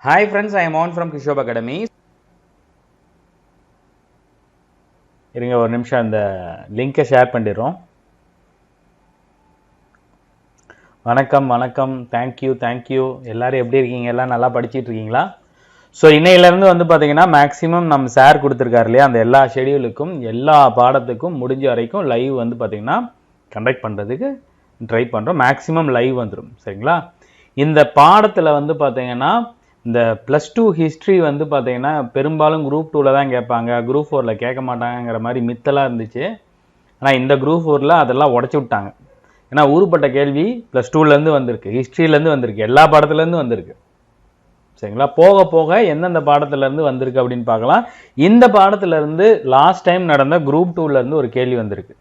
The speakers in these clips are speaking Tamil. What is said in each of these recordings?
Hi friends, I am on from Kishob Academy. இருங்க ஒரு நிமிஷம் அந்த லிங்கை ஷேர் பண்ணிடுறோம். வணக்கம் தேங்க்யூ எல்லாரும் எப்படி இருக்கீங்க? எல்லாம் நல்லா படிச்சிட்டு இருக்கீங்களா? ஸோ இன்னையிலேருந்து வந்து பார்த்தீங்கன்னா மேக்ஸிமம் நம்ம சார் கொடுத்துருக்காரு இல்லையா, அந்த எல்லா ஷெடியூலுக்கும் எல்லா பாடத்துக்கும் முடிஞ்ச வரைக்கும் லைவ் வந்து பார்த்தீங்கன்னா கண்டக்ட் பண்ணுறதுக்கு ட்ரை பண்ணுறோம். மேக்ஸிமம் லைவ் வந்துடும், சரிங்களா? இந்த பாடத்தில் வந்து பார்த்தீங்கன்னா இந்த +2 ஹிஸ்ட்ரி வந்து பார்த்தீங்கன்னா பெரும்பாலும் குரூப் 2ல் தான் கேட்பாங்க, குரூப் 4ல் கேட்க மாட்டாங்கிற மாதிரி மித்தெல்லாம் இருந்துச்சு. ஆனால் இந்த குரூப் 4ல் அதெல்லாம் உடச்சி விட்டாங்க. ஏன்னா ஊருப்பட்ட கேள்வி +2லேருந்து வந்திருக்கு, ஹிஸ்ட்ரியிலேருந்து வந்திருக்கு, எல்லா பாடத்துலேருந்து வந்திருக்கு, சரிங்களா? போக போக எந்தெந்த பாடத்துலேருந்து வந்திருக்கு அப்படின்னு பார்க்கலாம். இந்த பாடத்துலேருந்து லாஸ்ட் டைம் நடந்த குரூப் 2லேருந்து ஒரு கேள்வி வந்திருக்கு,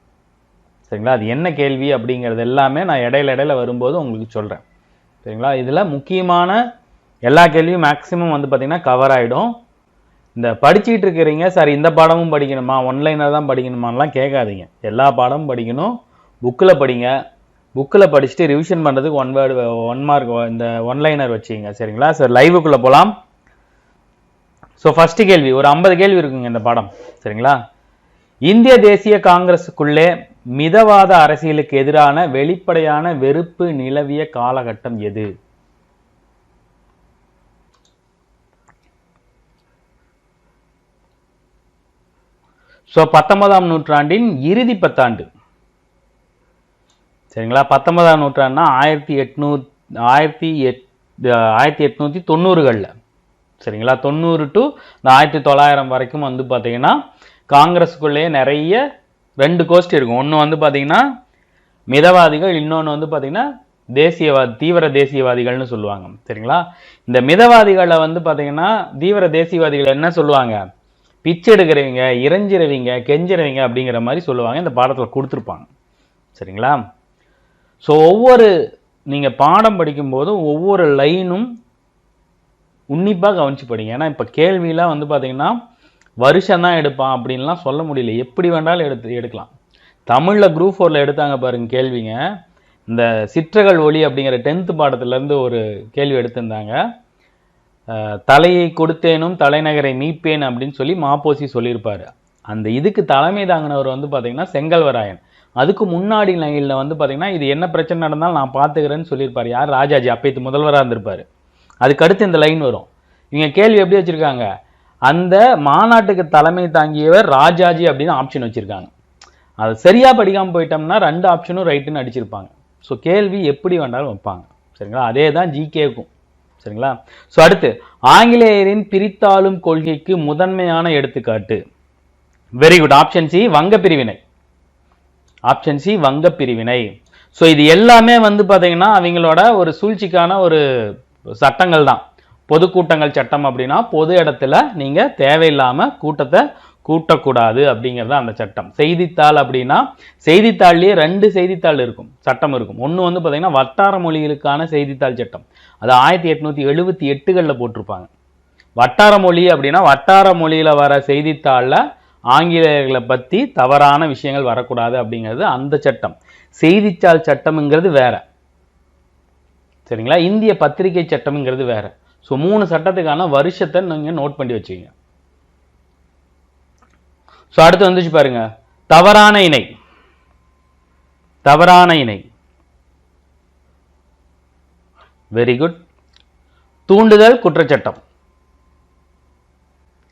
சரிங்களா? அது என்ன கேள்வி அப்படிங்கிறது எல்லாமே நான் இடையில வரும்போது உங்களுக்கு சொல்கிறேன், சரிங்களா? இதில் முக்கியமான எல்லா கேள்வியும் மேக்ஸிமம் வந்து பார்த்தீங்கன்னா கவர் ஆகிடும். இந்த படிச்சுக்கிட்டு இருக்கிறீங்க, சார் இந்த பாடமும் படிக்கணுமா, ஒன்லைனர் தான் படிக்கணுமான்லாம் கேட்காதீங்க. எல்லா பாடமும் படிக்கணும். புக்கில் படிங்க. புக்கில் படிச்சுட்டு ரிவிஷன் பண்ணுறதுக்கு 1 வேர்டு 1 மார்க் இந்த ஒன்லைனர் வச்சுங்க, சரிங்களா? சார் லைவுக்குள்ளே போகலாம். ஸோ ஃபஸ்ட்டு கேள்வி ஒரு 50 கேள்வி இருக்குங்க இந்த பாடம், சரிங்களா? இந்திய தேசிய காங்கிரஸுக்குள்ளே மிதவாத அரசியலுக்கு எதிரான வெளிப்படையான வெறுப்பு நிலவிய காலகட்டம் எது? ஸோ 19ஆம் நூற்றாண்டின் இறுதி பத்தாண்டு, சரிங்களா? 19ஆம் நூற்றாண்டுனா 1890களில், சரிங்களா? 90 டு 1900 வரைக்கும் வந்து பார்த்தீங்கன்னா காங்கிரஸுக்குள்ளேயே நிறைய 2 கோஷ்டி இருக்கும். ஒன்று வந்து பார்த்தீங்கன்னா மிதவாதிகள், இன்னொன்று வந்து பார்த்தீங்கன்னா தீவிர தேசியவாதிகள்னு சொல்லுவாங்க, சரிங்களா? இந்த மிதவாதிகளை வந்து பார்த்தீங்கன்னா தீவிர தேசியவாதிகள் என்ன சொல்லுவாங்க, பிச்சை எடுக்கிறவங்க, இறைஞ்சிறவங்க, கெஞ்சிறவங்க அப்படிங்கிற மாதிரி சொல்லுவாங்க. இந்த பாடத்தில் கொடுத்துருப்பாங்க, சரிங்களா? ஸோ ஒவ்வொரு நீங்கள் பாடம் படிக்கும்போதும் ஒவ்வொரு லைனும் உன்னிப்பாக கவனிச்சு படிங்க. ஏன்னா இப்போ கேள்வியெலாம் வந்து பார்த்தீங்கன்னா வருஷம் தான் எடுப்பான் அப்படின்லாம் சொல்ல முடியல, எப்படி வேண்டாலும் எடுக்கலாம். தமிழில் குரூப் 4ல் எடுத்தாங்க பாருங்க கேள்விங்க. இந்த சிற்றகள் ஒளி அப்படிங்கிற 10th பாடத்துலேருந்து ஒரு கேள்வி எடுத்திருந்தாங்க. தலையை கொடுத்தேனும் தலைநகரை மீட்பேன் அப்படின்னு சொல்லி மாப்போசி சொல்லியிருப்பார். அந்த இதுக்கு தலைமை தாங்கினவர் வந்து பார்த்தீங்கன்னா செங்கல்வராயன். அதுக்கு முன்னாடி லைனில் வந்து பார்த்தீங்கன்னா இது என்ன பிரச்சனை நடந்தாலும் நான் பார்த்துக்கிறேன்னு சொல்லியிருப்பார். யார்? ராஜாஜி, அப்பைத்து முதல்வராக இருந்திருப்பார். அதுக்கடுத்து இந்த லைன் வரும். இவங்க கேள்வி எப்படி வச்சுருக்காங்க, அந்த மாநாட்டுக்கு தலைமை தாங்கியவர் ராஜாஜி அப்படின்னு ஆப்ஷன் வச்சுருக்காங்க. அது சரியாக படிக்காமல் போயிட்டோம்னா 2 ஆப்ஷனும் ரைட்டுன்னு அடிச்சிருப்பாங்க. ஸோ கேள்வி எப்படி வேண்டாலும் வைப்பாங்க, சரிங்களா? அதே தான் ஜிகேக்கும், சரிங்களா? ஸோ அடுத்து ஆங்கிலேயரின் பிரித்தாளும் கொள்கைக்கு முதன்மையான எடுத்துக்காட்டு. வெரி குட், ஆப்ஷன் சி வங்க பிரிவினை. ஆப்ஷன் சி வங்க பிரிவினை. ஸோ இது எல்லாமே வந்து பார்த்தீங்கன்னா அவங்களோட ஒரு சூழ்ச்சிக்கான ஒரு சட்டங்கள் தான். பொதுக்கூட்டங்கள் சட்டம் அப்படின்னா பொது இடத்துல நீங்கள் தேவையில்லாமல் கூட்டத்தை கூட்டக்கூடாது அப்படிங்கிறது அந்த சட்டம். செய்தித்தாள் அப்படின்னா செய்தித்தாள்லேயே 2 செய்தித்தாள் இருக்கும், சட்டம் இருக்கும். ஒன்று வந்து பார்த்தீங்கன்னா வட்டார மொழிகளுக்கான செய்தித்தாள் சட்டம், அது 1878களில் போட்டிருப்பாங்க. வட்டார மொழி அப்படின்னா வட்டார மொழியில் வர செய்தித்தாளில் ஆங்கிலேயர்களை பற்றி தவறான விஷயங்கள் வரக்கூடாது அப்படிங்கிறது அந்த சட்டம். செய்தித்தாள் சட்டம்ங்கிறது வேற, சரிங்களா? இந்திய பத்திரிகை சட்டம்ங்கிறது வேற. ஸோ 3 சட்டத்துக்கான வருஷத்தை நீங்கள் நோட் பண்ணி வச்சுக்கோங்க. ஸோ அடுத்து வந்துச்சு பாருங்க, தவறான இணை. தவறான இணை, வெரி குட். தூண்டுதல் குற்றச்சட்டம்,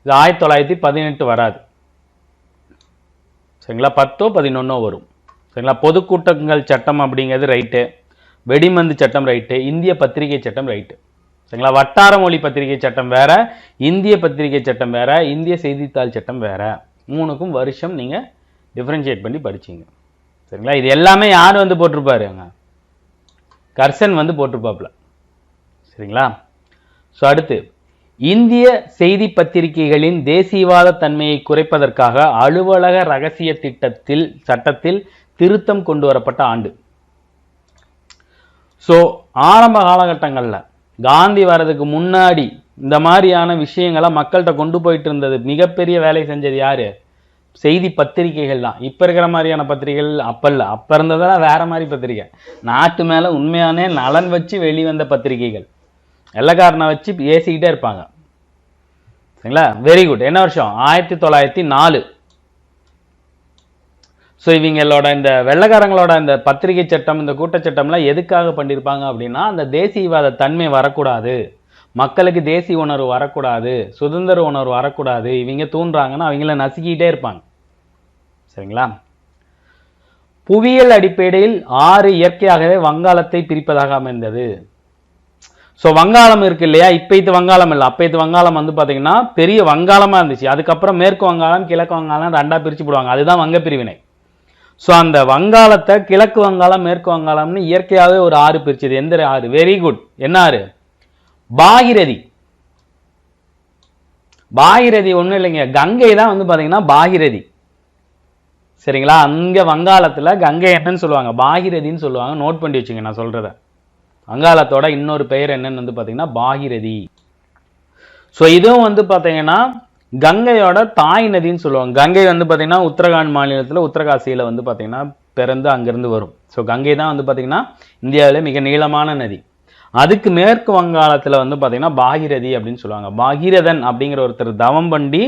இது 1918 வராது, சரிங்களா? 10ஓ 11ஓ வரும், சரிங்களா? பொதுக்கூட்டங்கள் சட்டம் அப்படிங்கிறது ரைட்டு, வெடிமருந்து சட்டம் ரைட்டு, இந்திய பத்திரிகை சட்டம் ரைட்டு, சரிங்களா? வட்டார மொழி பத்திரிகை சட்டம் வேற, இந்திய பத்திரிகை சட்டம் வேற, இந்திய செய்தித்தாள் சட்டம் வேற. 3க்கும் வருஷம் நீங்கள் டிஃப்ரென்ஷியேட் பண்ணி படிச்சிங்க, சரிங்களா? இது எல்லாமே யார் வந்து போட்டிருப்பாரு, கர்சன் வந்து போட்டிருப்பாப்புல, சரிங்களா? ஸோ அடுத்து இந்திய செய்தி பத்திரிகைகளின் தேசியவாத தன்மையை குறைப்பதற்காக அலுவலக ரகசிய சட்டத்தில் திருத்தம் கொண்டு வரப்பட்ட ஆண்டு. ஸோ ஆரம்ப காலகட்டங்களில் காந்தி வர்றதுக்கு முன்னாடி இந்த மாதிரியான விஷயங்களை மக்கள்கிட்ட கொண்டு போயிட்டு இருந்தது, மிகப்பெரிய வேலை செஞ்சது யாரு? செய்தி பத்திரிகைகள் தான். இப்போ இருக்கிற மாதிரியான பத்திரிகைகள் அப்போ இல்லை, அப்போ இருந்ததெல்லாம் வேற மாதிரி பத்திரிகை, நாட்டு மேலே உண்மையான நலன் வச்சு வெளிவந்த பத்திரிகைகள். வெள்ளைக்காரனை வச்சு ஏசிக்கிட்டே இருப்பாங்க. சரிங்களா? Very good. என்ன வருஷம்? 1904. ஸோ இவங்களோட இந்த வெள்ளைக்காரங்களோட இந்த பத்திரிகை சட்டம், இந்த கூட்டச்சட்டம்லாம் எதுக்காக பண்ணியிருப்பாங்க அப்படின்னா, அந்த தேசியவாத தன்மை வரக்கூடாது, மக்களுக்கு தேசிய உணர்வு வரக்கூடாது, சுதந்திர உணர்வு வரக்கூடாது, இவங்க தூண்டுறாங்கன்னா அவங்கள நசுக்கிட்டே இருப்பாங்க. சரிங்களா? புவியியல் அடிப்படையில் 6 இயற்கையாகவே வங்காளத்தை பிரிப்பதாக அமைந்தது. ஸோ வங்காளம் இருக்கு இல்லையா, இப்பைத்து வங்காளம் இல்லை, அப்பைத்து வங்காளம் வந்து பார்த்தீங்கன்னா பெரிய வங்காளமாக இருந்துச்சு. அதுக்கப்புறம் மேற்கு வங்காளம் கிழக்கு வங்காளம் 2ஆக பிரித்து போடுவாங்க. அதுதான் வங்க பிரிவினை. ஸோ அந்த வங்காளத்தை கிழக்கு வங்காளம் மேற்கு வங்காளம்னு இயற்கையாகவே ஒரு 6 பிரிச்சது. எந்த 6? Very good. என்ன ஆறு? பாகிரதி. பாகிரதி ஒன்றும் இல்லைங்க, கங்கை தான் வந்து பார்த்தீங்கன்னா பாகிரதி. சரிங்களா? அங்கே வங்காளத்தில் கங்கை என்னன்னு சொல்லுவாங்க? பாகிரதின்னு சொல்லுவாங்க. நோட் பண்ணி வச்சுங்க நான் சொல்கிறத. வங்காளத்தோட இன்னொரு பெயர் என்னன்னு வந்து பார்த்தீங்கன்னா பாகிரதி. ஸோ இதுவும் வந்து பார்த்தீங்கன்னா கங்கையோட தாய் நதின்னு சொல்லுவாங்க. கங்கை வந்து பார்த்தீங்கன்னா உத்தரகாண்ட் மாநிலத்தில் உத்தரகாசியில் வந்து பார்த்தீங்கன்னா பிறந்து அங்கேருந்து வரும். ஸோ கங்கை தான் வந்து பார்த்தீங்கன்னா இந்தியாவிலே மிக நீளமான நதி. அதுக்கு மேற்கு வங்காளத்தில் வந்து பார்த்தீங்கன்னா பாகிரதி அப்படின்னு சொல்லுவாங்க. பாகிரதன் அப்படிங்கிற ஒருத்தர் தவம் பண்ணி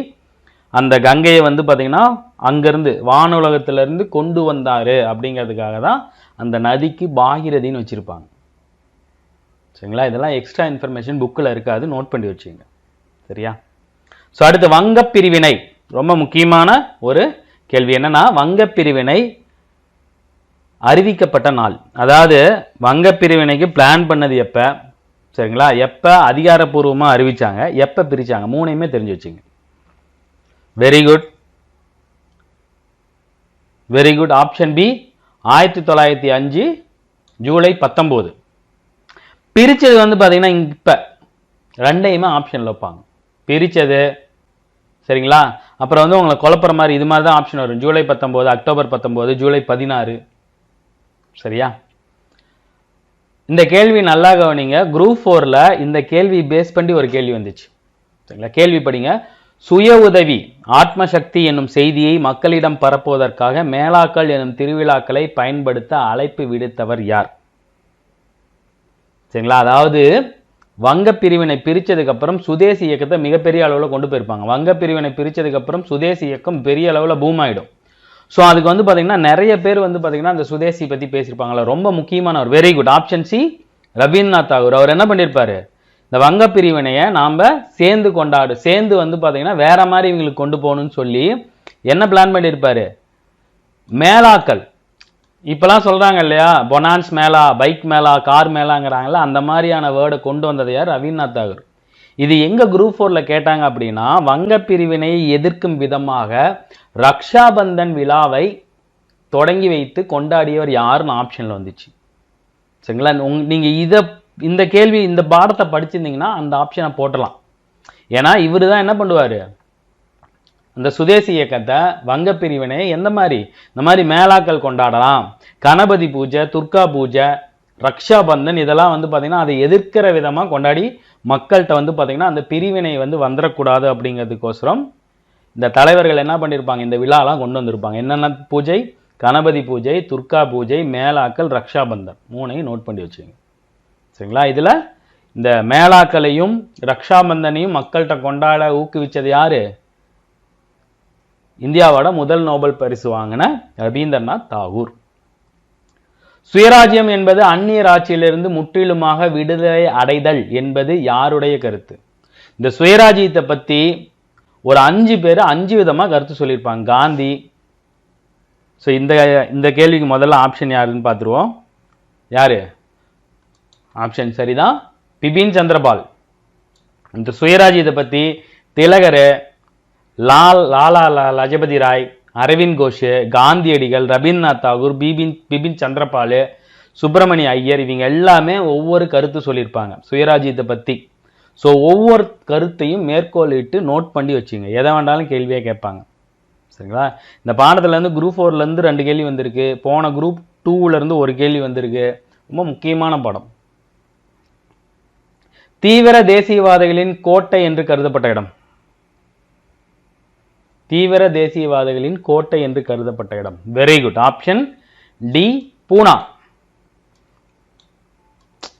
அந்த கங்கையை வந்து பார்த்தீங்கன்னா அங்கேருந்து வானுலகத்திலேருந்து கொண்டு வந்தார் அப்படிங்கிறதுக்காக தான் அந்த நதிக்கு பாகிரதின்னு வச்சுருப்பாங்க. சரிங்களா? இதெல்லாம் எக்ஸ்ட்ரா இன்ஃபர்மேஷன் புக்கில் இருக்காது, நோட் பண்ணி வச்சுங்க. சரியா? ஸோ அடுத்து வங்கப்பிரிவினை, ரொம்ப முக்கியமான ஒரு கேள்வி. என்னன்னா, வங்கப்பிரிவினை அறிவிக்கப்பட்ட நாள், அதாவது வங்கப்பிரிவினைக்கு பிளான் பண்ணது எப்போ, சரிங்களா, எப்போ அதிகாரப்பூர்வமாக அறிவிச்சாங்க, எப்போ பிரித்தாங்க, மூணையுமே தெரிஞ்சு வச்சுங்க. Very good, very good. Option B 1905 ஜூலை 19. பிரிச்சது வந்து பார்த்தீங்கன்னா இப்போ ரெண்டையுமே ஆப்ஷனில் வைப்பாங்க. பிரித்தது, சரிங்களா, அப்புறம் வந்து உங்களை குழப்புற மாதிரி இது மாதிரி தான் ஆப்ஷன் வரும். ஜூலை 19, அக்டோபர் 19, ஜூலை 16. சரியா? இந்த கேள்வி நல்லா கவனிங்க. குரூப் 4ல் இந்த கேள்வி பேஸ் பண்ணி ஒரு கேள்வி வந்துச்சு. சரிங்களா? கேள்வி படிங்க. சுய உதவி ஆத்மசக்தி என்னும் செய்தியை மக்களிடம் பரப்புவதற்காக மேலாக்கள் எனும் திருவிழாக்களை பயன்படுத்த அழைப்பு விடுத்தவர் யார்? சரிங்களா? அதாவது வங்க பிரிவினை பிரிச்சதுக்கு அப்புறம் சுதேசி இயக்கத்தை மிகப்பெரிய அளவில் கொண்டு போயிருப்பாங்க. வங்க பிரிவினை பிரிச்சதுக்கு அப்புறம் சுதேசி இயக்கம் பெரிய அளவில் பூம் ஆயிடும். ஸோ அதுக்கு வந்து பார்த்தீங்கன்னா நிறைய பேர் வந்து பார்த்தீங்கன்னா அந்த சுதேசி பற்றி பேசியிருப்பாங்களா. ரொம்ப முக்கியமானவர். Very good. Option C Rabindranath Tagore. அவர் என்ன பண்ணியிருப்பாரு? இந்த வங்க பிரிவினையை நாம் சேர்ந்து வந்து பார்த்தீங்கன்னா வேற மாதிரி இவங்களுக்கு கொண்டு போகணும்னு சொல்லி என்ன பிளான் பண்ணியிருப்பாரு? மேலாக்கள் இப்பெல்லாம் சொல்றாங்க இல்லையா, பொனான்ஸ் மேலா, பைக் மேலா, கார் மேலாங்கிறாங்களா, அந்த மாதிரியான வேர்டை கொண்டு வந்தது யார்? ரவீந்திரநாத் தாகூர். இது எங்க குரூப் 4ல கேட்டாங்க அப்படின்னா, வங்க பிரிவினையை எதிர்க்கும் விதமாக ரக்ஷாபந்தன் விழாவை தொடங்கி வைத்து கொண்டாடியவர் யாருன்னு ஆப்ஷன்ல வந்துச்சு. சரிங்களா? நீங்க இந்த கேள்வி இந்த பாடத்தை படிச்சிருந்தீங்கன்னா அந்த ஆப்ஷனை போட்டலாம். ஏன்னா இவரு தான் என்ன பண்ணுவாரு, அந்த சுதேசி இயக்கத்தை வங்க பிரிவினை எந்த மாதிரி இந்த மாதிரி மேலாக்கள் கொண்டாடலாம், கணபதி பூஜை, துர்கா பூஜை, ரக்ஷாபந்தன் இதெல்லாம் வந்து பார்த்தீங்கன்னா அதை எதிர்க்கிற விதமாக கொண்டாடி மக்கள்கிட்ட வந்து பார்த்தீங்கன்னா அந்த பிரிவினை வந்து வந்துடக்கூடாது அப்படிங்கிறதுக்கோசரம் இந்த தலைவர்கள் என்ன பண்ணியிருப்பாங்க, இந்த விழாலாம் கொண்டு வந்திருப்பாங்க. என்னென்ன பூஜை? கணபதி பூஜை, துர்கா பூஜை, மேலாக்கள், ரக்ஷாபந்தன். மூணையும் நோட் பண்ணி வச்சுங்க. சரிங்களா? இதில் இந்த மேலாக்களையும் ரக்ஷாபந்தனையும் மக்கள்கிட்ட கொண்டாட ஊக்குவிச்சது யாரு? இந்தியாவோட முதல் நோபல் பரிசு வாங்கின ரவீந்திரநாத் தாகூர். சுயராஜ்யம் என்பது அந்நியர் ஆட்சியிலிருந்து முற்றிலுமாக விடுதலை அடைதல் என்பது யாருடைய கருத்து? இந்த சுயராஜ்யத்தை பத்தி ஒரு 5 பேர் 5 விதமா கருத்து சொல்லியிருப்பாங்க. காந்தி. ஸோ இந்த கேள்விக்கு முதல்ல ஆப்ஷன் யாருன்னு பார்த்துருவோம். யாரு? ஆப்ஷன் சரிதான், பிபின் சந்திரபால். இந்த சுயராஜ்யத்தை பத்தி திலகர், லாலா லஜபதி ராய், அரவிந்த் கோஷ், காந்தியடிகள், ரவீந்திரநாத் தாகூர், பிபின் சந்திரபால், சுப்பிரமணிய ஐயர், இவங்க எல்லாமே ஒவ்வொரு கருத்து சொல்லியிருப்பாங்க சுயராஜ்யத்தை பத்தி. ஸோ ஒவ்வொரு கருத்தையும் மேற்கோளிட்டு நோட் பண்ணி வச்சுங்க. எதை வேண்டாலும் கேள்வியாக கேட்பாங்க. சரிங்களா? இந்த பாடத்துலேருந்து குரூப் 4லேருந்து 2 கேள்வி வந்திருக்கு, போன குரூப் 2லேருந்து ஒரு கேள்வி வந்திருக்கு. ரொம்ப முக்கியமான பாடம். தீவிர தேசியவாதிகளின் கோட்டை என்று கருதப்பட்ட இடம். தீவிர தேசியவாதிகளின் கோட்டை என்று கருதப்பட்ட இடம். Very good. ஆப்ஷன் டி பூனா.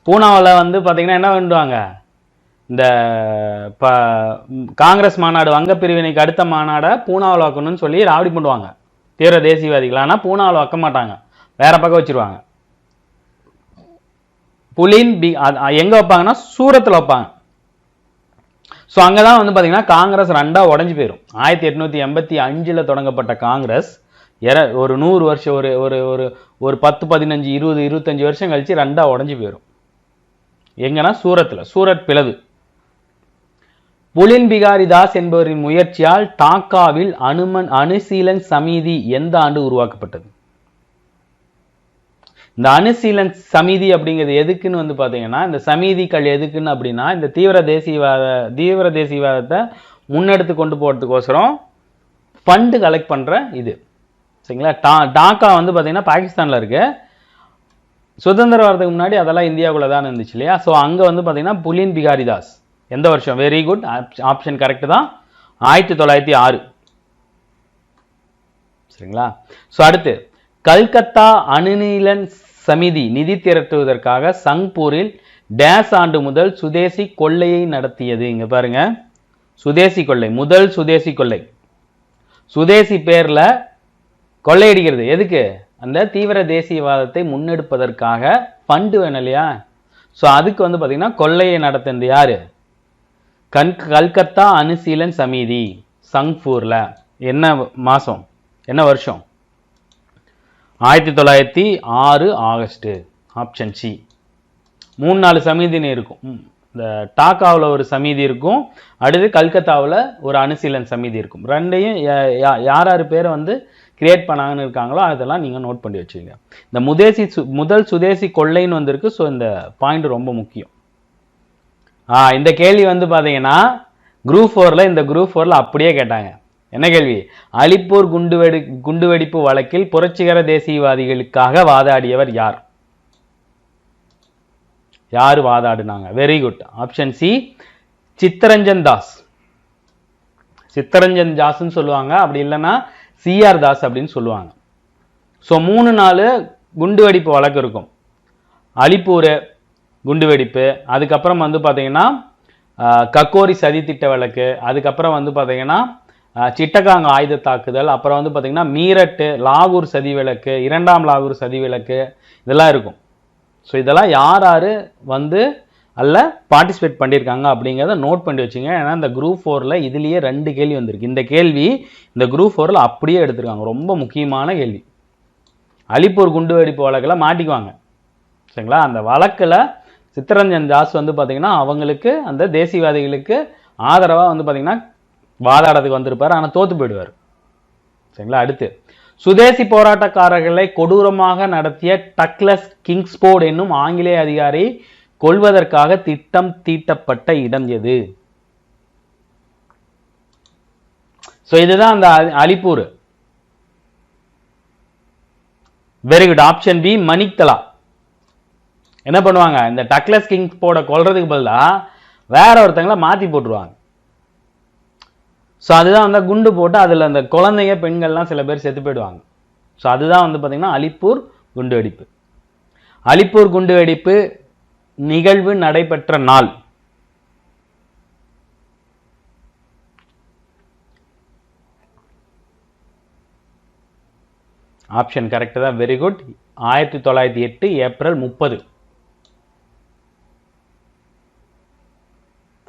பூனாவில் வந்து பார்த்தீங்கன்னா என்ன பண்ணுவாங்க, இந்த காங்கிரஸ் மாநாடு வங்க பிரிவினைக்கு அடுத்த மாநாடை பூனாவில் வைக்கணும்னு சொல்லி ராவடி பண்ணுவாங்க தீவிர தேசியவாதிகள். ஆனால் பூனாவில் வைக்க மாட்டாங்க, வேற பக்கம் வச்சிருவாங்க. புலின் எங்க வைப்பாங்கன்னா சூரத்தில் வைப்பாங்க. ஸோ அங்கதான் வந்து பாத்தீங்கன்னா காங்கிரஸ் ரெண்டா உடஞ்சு போயிடும். 1885 தொடங்கப்பட்ட காங்கிரஸ் ஒரு 100 வருஷம் ஒரு ஒரு ஒரு ஒரு 10, 15, 20, 25 வருஷம் கழிச்சு ரெண்டா உடஞ்சு போயிடும். எங்கன்னா சூரத் பிளவு. புலின் பிகாரி தாஸ் என்பவரின் முயற்சியால் டாக்காவில் அணுசீலன் சமிதி எந்த ஆண்டு உருவாக்கப்பட்டது? இந்த அணுசீலன் சமிதி அப்படிங்கிறது எதுக்குன்னு வந்து பாத்தீங்கன்னா, இந்த சமிதிகள் எதுக்குன்னு அப்படின்னா, இந்த தீவிர தேசியவாதத்தை முன்னெடுத்து கொண்டு போறதுக்கோசரம் ஃபண்டு கலெக்ட் பண்ற இது. சரிங்களா? டாக்கா வந்து பாத்தீங்கன்னா பாகிஸ்தான்ல இருக்கு. சுதந்திரம் வரதுக்கு முன்னாடி அதெல்லாம் இந்தியாவுக்குள்ள தான் இருந்துச்சு இல்லையா? ஸோ அங்க வந்து பாத்தீங்கன்னா புலின் பிகாரி தாஸ் எந்த வருஷம்? வெரி குட், ஆப்ஷன் கரெக்ட் தான், 1906. சரிங்களா? ஸோ அடுத்து, கல்கத்தா அணுநீலன் சமிதி நிதி திரட்டுவதற்காக சங்பூரில் டேஸ் ஆண்டு முதல் சுதேசி கொள்ளையை நடத்தியது? இங்க பாருங்க, சுதேசி கொள்ளை, முதல் சுதேசி கொள்ளை. சுதேசி பேர்ல கொள்ளையடிக்கிறது எதுக்கு? அந்த தீவிர தேசியவாதத்தை முன்னெடுப்பதற்காக ஃபண்டு வேணும் இல்லையா? ஸோ அதுக்கு வந்து பாத்தீங்கன்னா கொள்ளையை நடத்தினது யாரு? கல்கத்தா அணுசீலன் சமிதி சங்பூர்ல. என்ன மாசம், என்ன வருஷம்? 1906 ஆகஸ்ட். Option C. 3-4 சமிதின்னு இருக்கும். இந்த டாக்காவில் ஒரு சமிதி இருக்கும், அடுத்து கல்கத்தாவில் ஒரு அணுசீலன் சமிதி இருக்கும். ரெண்டையும் யார் பேரை வந்து கிரியேட் பண்ணாங்கன்னு இருக்காங்களோ அதெல்லாம் நீங்க நோட் பண்ணி வச்சுங்க. இந்த முதல் சுதேசி கொள்ளைன்னு வந்திருக்கு. ஸோ இந்த பாயிண்ட் ரொம்ப முக்கியம். இந்த கேள்வி வந்து பாத்தீங்கன்னா குரூப் 4ல அப்படியே கேட்டாங்க. என்ன கேள்வி? அலிப்பூர் குண்டுவெடிப்பு வழக்கில் புரட்சிகர தேசியவாதிகளுக்காக வாதாடியவர் யார்? யாரு வாதாடினாங்க? Very good, option C, Chittaranjan Das. Chittaranjan தாஸ்ன்னு சொல்லுவாங்க, அப்படி இல்லைன்னா CR தாஸ் அப்படின்னு சொல்லுவாங்க. ஸோ 3-4 குண்டுவெடிப்பு வழக்கு இருக்கும். அலிப்பூர் குண்டுவெடிப்பு, அதுக்கப்புறம் வந்து பாத்தீங்கன்னா கக்கோரி சதித்திட்ட வழக்கு, அதுக்கப்புறம் வந்து பாத்தீங்கன்னா சிட்டகாங் ஆயுத தாக்குதல், அப்புறம் வந்து பாத்தீங்கன்னா மீரட்டு லாகூர் சதி விலக்கு, 2ஆம் லாகூர் சதி விலக்கு, இதெல்லாம் இருக்கும். ஸோ இதெல்லாம் யார் வந்து அல்ல பார்ட்டிசிபேட் பண்ணியிருக்காங்க அப்படிங்கிறத நோட் பண்ணி வச்சுங்க. ஏன்னா இந்த குரூப் 4ல இதுலயே 2 கேள்வி வந்திருக்கு. இந்த கேள்வி இந்த குரூப் 4ல அப்படியே எடுத்திருக்காங்க, ரொம்ப முக்கியமான கேள்வி. அலிப்பூர் குண்டுவெடிப்பு வழக்கில் மாட்டிக்குவாங்க. சரிங்களா? அந்த வழக்கில் சித்தரஞ்சன் தாஸ் வந்து பாத்தீங்கன்னா அவங்களுக்கு அந்த தேசியவாதிகளுக்கு ஆதரவா வந்து பாத்தீங்கன்னா வாதாடத்துக்கு வந்திருப்பாரு, ஆனா தோத்து போயிடுவார். சரிங்களா? அடுத்து, சுதேசி போராட்டக்காரர்களை கொடூரமாக நடத்திய டக்ளஸ் கிங்ஸ்போர்ட் என்னும் ஆங்கிலேய அதிகாரி கொல்வதற்காக திட்டம் தீட்டப்பட்ட இடம் எது? சோ இதுதான் அந்த Alipore. Very good, option B, Maniktala. என்ன பண்ணுவாங்க? இந்த டக்ளஸ் கிங்ஸ்போர்ட கொல்றதுக்கு பதிலா வேற ஒருத்தங்களை மாத்தி போட்டுருவாங்க. ஸோ அதுதான் வந்து குண்டு போட்டு அதில் அந்த குழந்தைங்க பெண்கள்லாம் சில பேர் செத்து போயிடுவாங்க. ஸோ அதுதான் வந்து பார்த்தீங்கன்னா அலிப்பூர் குண்டுவெடிப்பு. அலிப்பூர் குண்டுவெடிப்பு நிகழ்வு நடைபெற்ற நாள்? ஆப்ஷன் கரெக்ட் தான், வெரி குட், 1908 ஏப்ரல் 30.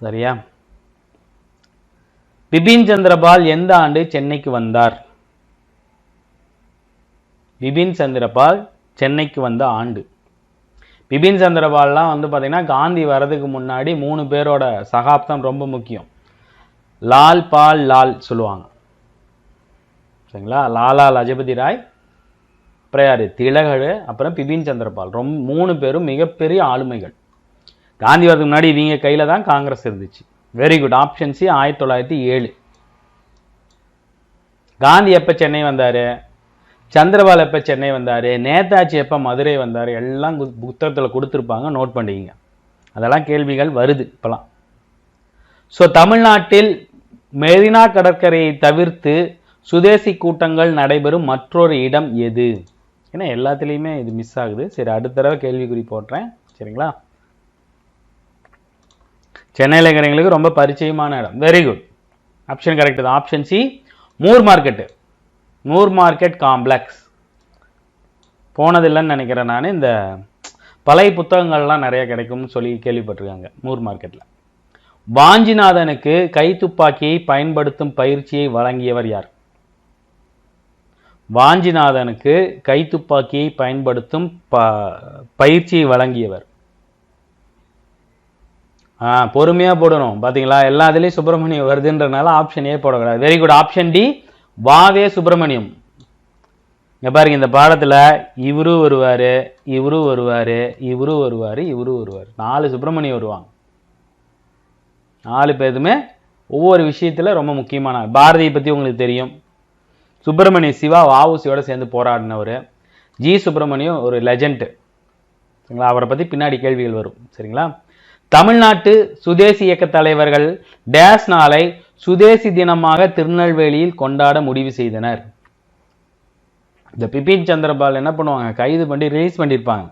சரியா? பிபின் சந்திரபால் எந்த ஆண்டு சென்னைக்கு வந்தார்? பிபின் சந்திரபால் சென்னைக்கு வந்த ஆண்டு. பிபின் சந்திரபால்லாம் வந்து பாத்தீங்கன்னா காந்தி வரதுக்கு முன்னாடி 3 பேரோட சகாப்தம் ரொம்ப முக்கியம். லால் பால் லால் சொல்லுவாங்க. சரிங்களா? லாலா லஜபதி ராய், அப்புறம் திலகர், அப்புறம் பிபின் சந்திரபால், 3 பேரும் மிகப்பெரிய ஆளுமைகள். காந்தி வரதுக்கு முன்னாடி இவங்க கையில தான் காங்கிரஸ் இருந்துச்சு. Very good, option C, 1907. Gandhi எப்ப சென்னை வந்தாரு? சந்திரபால் எப்ப சென்னை வந்தாரு? நேதாஜி எப்ப மதுரை வந்தாரு? எல்லாம் புத்தகத்துல கொடுத்துருப்பாங்க, நோட் பண்ணிக்கங்க. அதெல்லாம் கேள்விகள் வருது இப்பெல்லாம். ஸோ தமிழ்நாட்டில் மெரினா கடற்கரையை தவிர்த்து சுதேசி கூட்டங்கள் நடைபெறும் மற்றொரு இடம் எது? ஏன்னா எல்லாத்துலேயுமே இது மிஸ் ஆகுது. சரி, அடுத்த தடவை கேள்விக்குறி போடுறேன். சரிங்களா? சென்னையில் இருக்கிறவங்களுக்கு ரொம்ப பரிச்சயமான இடம். வெரி குட், ஆப்ஷன் கரெக்ட் தான். Option C Moore market, Moore market complex. போனதில்லைன்னு நினைக்கிறேன் நான். இந்த பழைய புத்தகங்கள்லாம் நிறைய கிடைக்கும்னு சொல்லி கேள்விப்பட்டிருக்காங்க மூர் மார்க்கெட்டில். வாஞ்சிநாதனுக்கு கைத்துப்பாக்கியை பயன்படுத்தும் பயிற்சியை வழங்கியவர் யார்? வாஞ்சிநாதனுக்கு கைத்துப்பாக்கியை பயன்படுத்தும் பயிற்சியை வழங்கியவர். பொறுமையா போடணும். பாத்தீங்களா, எல்லாத்துலயும் சுப்பிரமணியம் வருதுன்றனால ஆப்ஷன் ஏ போடக்கூடாது. வெரி குட், ஆப்ஷன் டி வாவே சுப்பிரமணியம். இங்க பாருங்க, இந்த பாடத்துல இவரு வருவாரு, இவரு வருவாரு, இவரு வருவாரு, இவரு வருவாரு, 4 சுப்பிரமணியம் வருவாங்க. 4 பேருமே ஒவ்வொரு விஷயத்துல ரொம்ப முக்கியமான. பாரதியை பத்தி உங்களுக்கு தெரியும். சுப்பிரமணிய சிவா வஉசியோட சேர்ந்து போராடினவர். ஜி சுப்பிரமணியம் ஒரு லெஜண்ட், சரிங்களா? அவரை பத்தி பின்னாடி கேள்விகள் வரும், சரிங்களா? தமிழ்நாட்டு சுதேசி இயக்க தலைவர்கள் டேஸ் நாளை சுதேசி தினமாக திருநெல்வேலியில் கொண்டாட முடிவு செய்தனர். இந்த பிபின் சந்திரபால் என்ன பண்ணுவாங்க, கைது பண்ணி ரிலீஸ் பண்ணியிருப்பாங்க.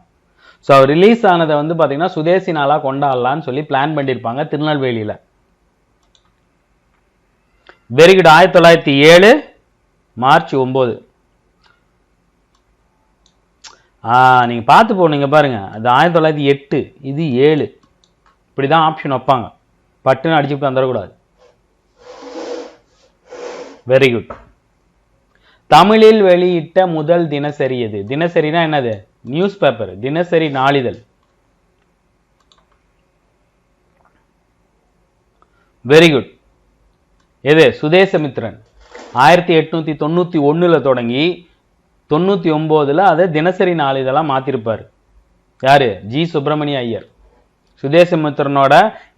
ஸோ அவர் ரிலீஸ் ஆனதை வந்து பார்த்தீங்கன்னா சுதேசி நாளா கொண்டாடலான்னு சொல்லி பிளான் பண்ணியிருப்பாங்க திருநெல்வேலியில. Very good, 1907 March 9. நீங்க பார்த்து போனீங்க பாருங்க, அது 1908, இது 7. இப்படிதான் ஆப்ஷன் வைப்பாங்க, பட்டுன்னு அடிச்சுட்டு வந்துடக்கூடாது. Very good. தமிழில் வெளியிட்ட முதல் தினசரி எது? தினசரினா என்னது? நியூஸ் பேப்பர், தினசரி நாளிதழ். Very good. எது? சுதேசமித்ரன். 1891 தொடங்கி 99 அதை தினசரி நாளிதழா மாத்திருப்பாரு. யாரு? ஜி சுப்பிரமணிய ஐயர். சுதேசமித்ரனோட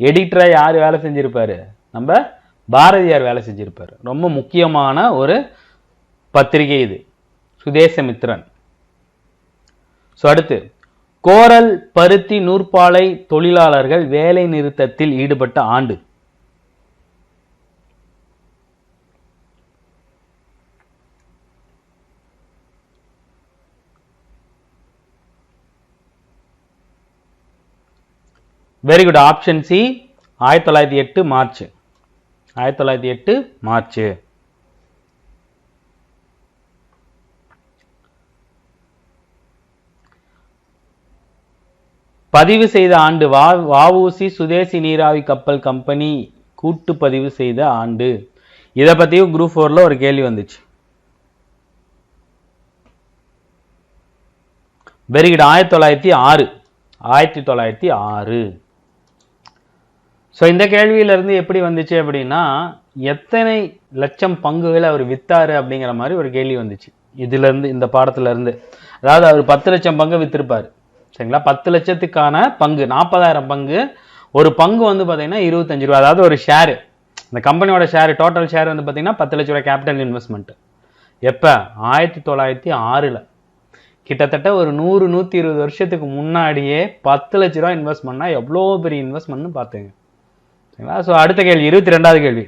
எடிட்டரா யாரு வேலை செஞ்சிருப்பாரு? நம்ம பாரதியார் வேலை செஞ்சிருப்பாரு. ரொம்ப முக்கியமான ஒரு பத்திரிகை இது, சுதேசமித்ரன். அடுத்து, கோரல் பருத்தி நூற்பாலை தொழிலாளர்கள் வேலை நிறுத்தத்தில் ஈடுபட்ட ஆண்டு? Very good, option C 1908 March. 1908 March. பதிவு செய்த ஆண்டு? வஉசி சுதேசி நீராவி கப்பல் கம்பெனி கூட்டு பதிவு செய்த ஆண்டு. இதை பத்தியும் குரூப் 4ல ஒரு கேள்வி வந்துச்சு. Very good, 1906. 1906. இந்த கேள்வியிலிருந்து எப்படி வந்துச்சு அப்படின்னா, எத்தனை லட்சம் பங்குகளை அவர் வித்தாரு அப்படிங்கிற மாதிரி ஒரு கேள்வி வந்துச்சு. இதுல இருந்து, இந்த பாடத்துல இருந்து. அதாவது அவர் 10 லட்சம் பங்கு வித்திருப்பாரு, சரிங்களா? 10 லட்சத்துக்கான பங்கு 40,000 பங்கு. ஒரு பங்கு வந்து பாத்தீங்கன்னா 25 ரூபாய். அதாவது ஒரு ஷேரு, இந்த கம்பெனியோட ஷேர், டோட்டல் ஷேர் வந்து பாத்தீங்கன்னா 10 லட்ச ரூபாய் கேபிட்டல் இன்வெஸ்ட்மெண்ட். எப்ப? 1906ல. கிட்டத்தட்ட ஒரு 100-120 வருஷத்துக்கு முன்னாடியே 10 லட்ச ரூபாய் இன்வெஸ்ட் பண்ணா எவ்வளோ பெரிய இன்வெஸ்ட்மெண்ட்னு பார்த்துங்க, சரிங்களா? அடுத்த கேள்வி, 22வது கேள்வி.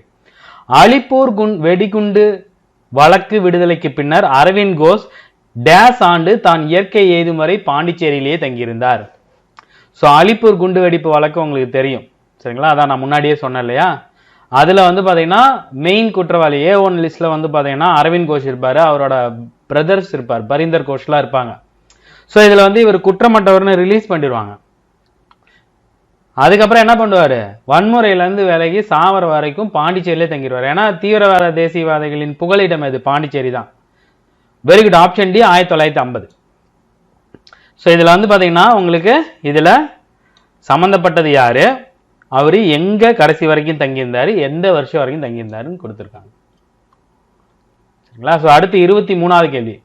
அலிப்பூர் வெடிகுண்டு வழக்கு விடுதலைக்கு பின்னர் அரவிந்த் கோஷ் டேஸ் ஆண்டு தான் இயற்கை எய்தும் வரை பாண்டிச்சேரியிலேயே தங்கியிருந்தார். அலிப்பூர் குண்டு வெடிப்பு வழக்கு உங்களுக்கு தெரியும், சரிங்களா? அதான் நான் முன்னாடியே சொன்னேன் இல்லையா? அதுல வந்து பாத்தீங்கன்னா மெயின் குற்றவாளி A1 லிஸ்ட்ல வந்து பாத்தீங்கன்னா அரவிந்த் கோஷ் இருப்பாரு, அவரோட பிரதர்ஸ் இருப்பார், பரிந்தர் கோஷ்லாம் இருப்பாங்க. இதுல வந்து இவர் குற்றமற்றவர்னு ரிலீஸ் பண்ணிடுவாங்க. அதுக்கப்புறம் என்ன பண்ணுவாரு, வன்முறையில இருந்து விலகி சாவர வரைக்கும் பாண்டிச்சேரியிலே தங்கிடுவார். ஏன்னா தீவிரவாத தேசியவாதிகளின் புகலிடம் இது பாண்டிச்சேரி தான். Very good, option D 1950. இதுல வந்து பாத்தீங்கன்னா உங்களுக்கு இதுல சம்பந்தப்பட்டது யாரு, அவரு எங்க கடைசி வரைக்கும் தங்கியிருந்தாரு, எந்த வருஷம் வரைக்கும் தங்கியிருந்தாருன்னு கொடுத்திருக்காங்க, சரிங்களா? அடுத்து 23வது கேள்வி.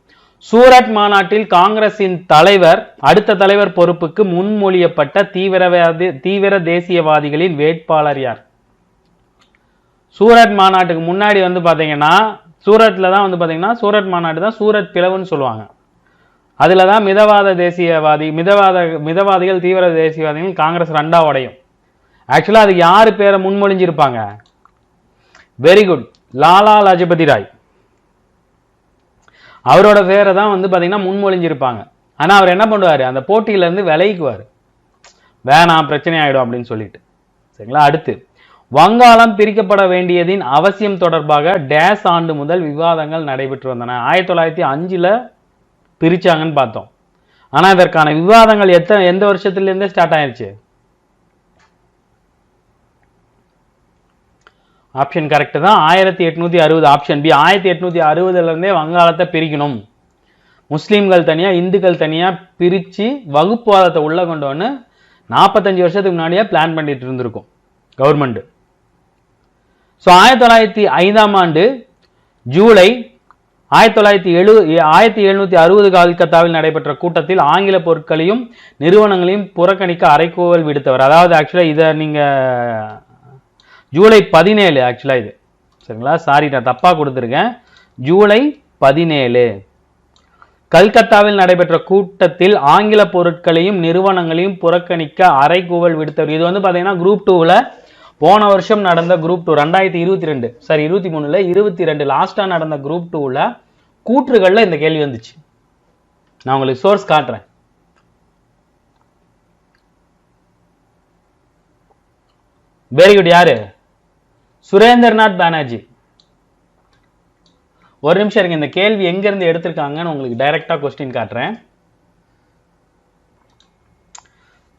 சூரத் மாநாட்டில் காங்கிரசின் தலைவர் அடுத்த தலைவர் பொறுப்புக்கு முன்மொழியப்பட்ட தீவிர தேசியவாதிகளின் வேட்பாளர் யார்? சூரத் மாநாட்டுக்கு முன்னாடி வந்து பாத்தீங்கன்னா சூரத்ல தான் வந்து பாத்தீங்கன்னா சூரத் மாநாடு தான் சூரத் பிளவுன்னு சொல்லுவாங்க. அதுலதான் மிதவாதிகள் தீவிர தேசியவாதிகள் காங்கிரஸ் 2ஆ உடையும். ஆக்சுவலா அதுக்கு யாரு பேரை முன்மொழிஞ்சிருப்பாங்க? Very good, Lala Lajpat Rai. அவரோட பேரை தான் வந்து பாத்தீங்கன்னா முன்மொழிஞ்சிருப்பாங்க. ஆனா அவர் என்ன பண்ணுவாரு, அந்த போட்டியில இருந்து விலகிக்குவாரு, வேணாம் பிரச்சனை ஆயிடும் அப்படின்னு சொல்லிட்டு. சரிங்களா. அடுத்து, வங்காளம் பிரிக்கப்பட வேண்டியதின் அவசியம் தொடர்பாக டேஸ் ஆண்டு முதல் விவாதங்கள் நடைபெற்று வந்தன. 1905ல் பிரிச்சாங்கன்னு பார்த்தோம். ஆனா இதற்கான விவாதங்கள் எந்த வருஷத்துல இருந்தே ஸ்டார்ட் ஆயிருச்சு? ஆப்ஷன் கரெக்ட் தான், 1860. ஆப்ஷன் பி, 1860ல இருந்தே வங்காளத்தை பிரிக்கணும், முஸ்லீம்கள் தனியா இந்துக்கள் தனியா பிரிச்சு வகுப்புவாதத்தை உள்ள கொண்டு வந்து 45 வருஷத்துக்கு முன்னாடியே பிளான் பண்ணிட்டு இருந்திருக்கும் கவர்மெண்ட். ஸோ 1905ஆம் ஆண்டு ஜூலை 1760 கல்கத்தாவில் நடைபெற்ற கூட்டத்தில் ஆங்கில பொருட்களையும் நிறுவனங்களையும் புறக்கணிக்க அறைகூவல் விடுத்தவர். அதாவது ஆக்சுவலா இதை நீங்க ஜூலை 17 ஆக்சுவலா இது, சரிங்களா, சாரி நான் தப்பா கொடுத்துருக்கேன். ஜூலை 17 கல்கத்தாவில் நடைபெற்ற கூட்டத்தில் ஆங்கில பொருட்களையும் நிறுவனங்களையும் புறக்கணிக்க அறைகூவல் விடுத்தவர். இது வந்து பாத்தீங்கன்னா குரூப் 2ல போன வருஷம் நடந்த குரூப் 2 2022 சாரி 23ல 22 லாஸ்டா நடந்த குரூப் 2ல கூற்றுகள்ல இந்த கேள்வி வந்துச்சு. நான் உங்களுக்கு சோர்ஸ் காட்டுறேன். Very good. யாரு? சுரேந்திரநாத் பானர்ஜி. ஒரு நிமிஷம் இருங்க, இந்த கேள்வி எங்க இருந்து எடுத்திருக்காங்கன்னு உங்களுக்கு டைரக்டா கொஸ்டின் காட்டுறேன்.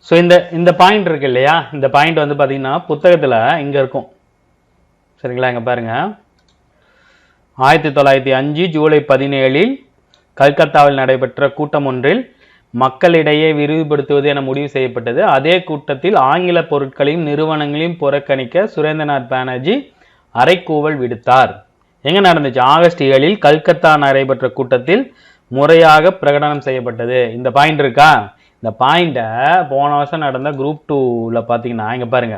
ஸோ இந்த பாயிண்ட் இருக்கு இல்லையா, இந்த பாயிண்ட் வந்து பாத்தீங்கன்னா புத்தகத்துல இங்க இருக்கும், சரிங்களா. இங்க பாருங்க, 1905 ஜூலை 17 கல்கத்தாவில் நடைபெற்ற கூட்டம் ஒன்றில் மக்களிடையே விரிவுபடுத்துவது என முடிவு செய்யப்பட்டது. அதே கூட்டத்தில் ஆங்கில பொருட்களையும் நிறுவனங்களையும் புறக்கணிக்க சுரேந்திரநாத் பானர்ஜி அறைகூவல் விடுத்தார். எங்க நடந்துச்சு? ஆகஸ்ட் 7 கல்கத்தா நடைபெற்ற கூட்டத்தில் முறையாக பிரகடனம் செய்யப்பட்டது. இந்த பாயிண்ட் இருக்கா? இந்த பாயிண்ட போன வருஷம் நடந்த குரூப் 2ல பாத்தீங்கன்னா இங்க பாருங்க,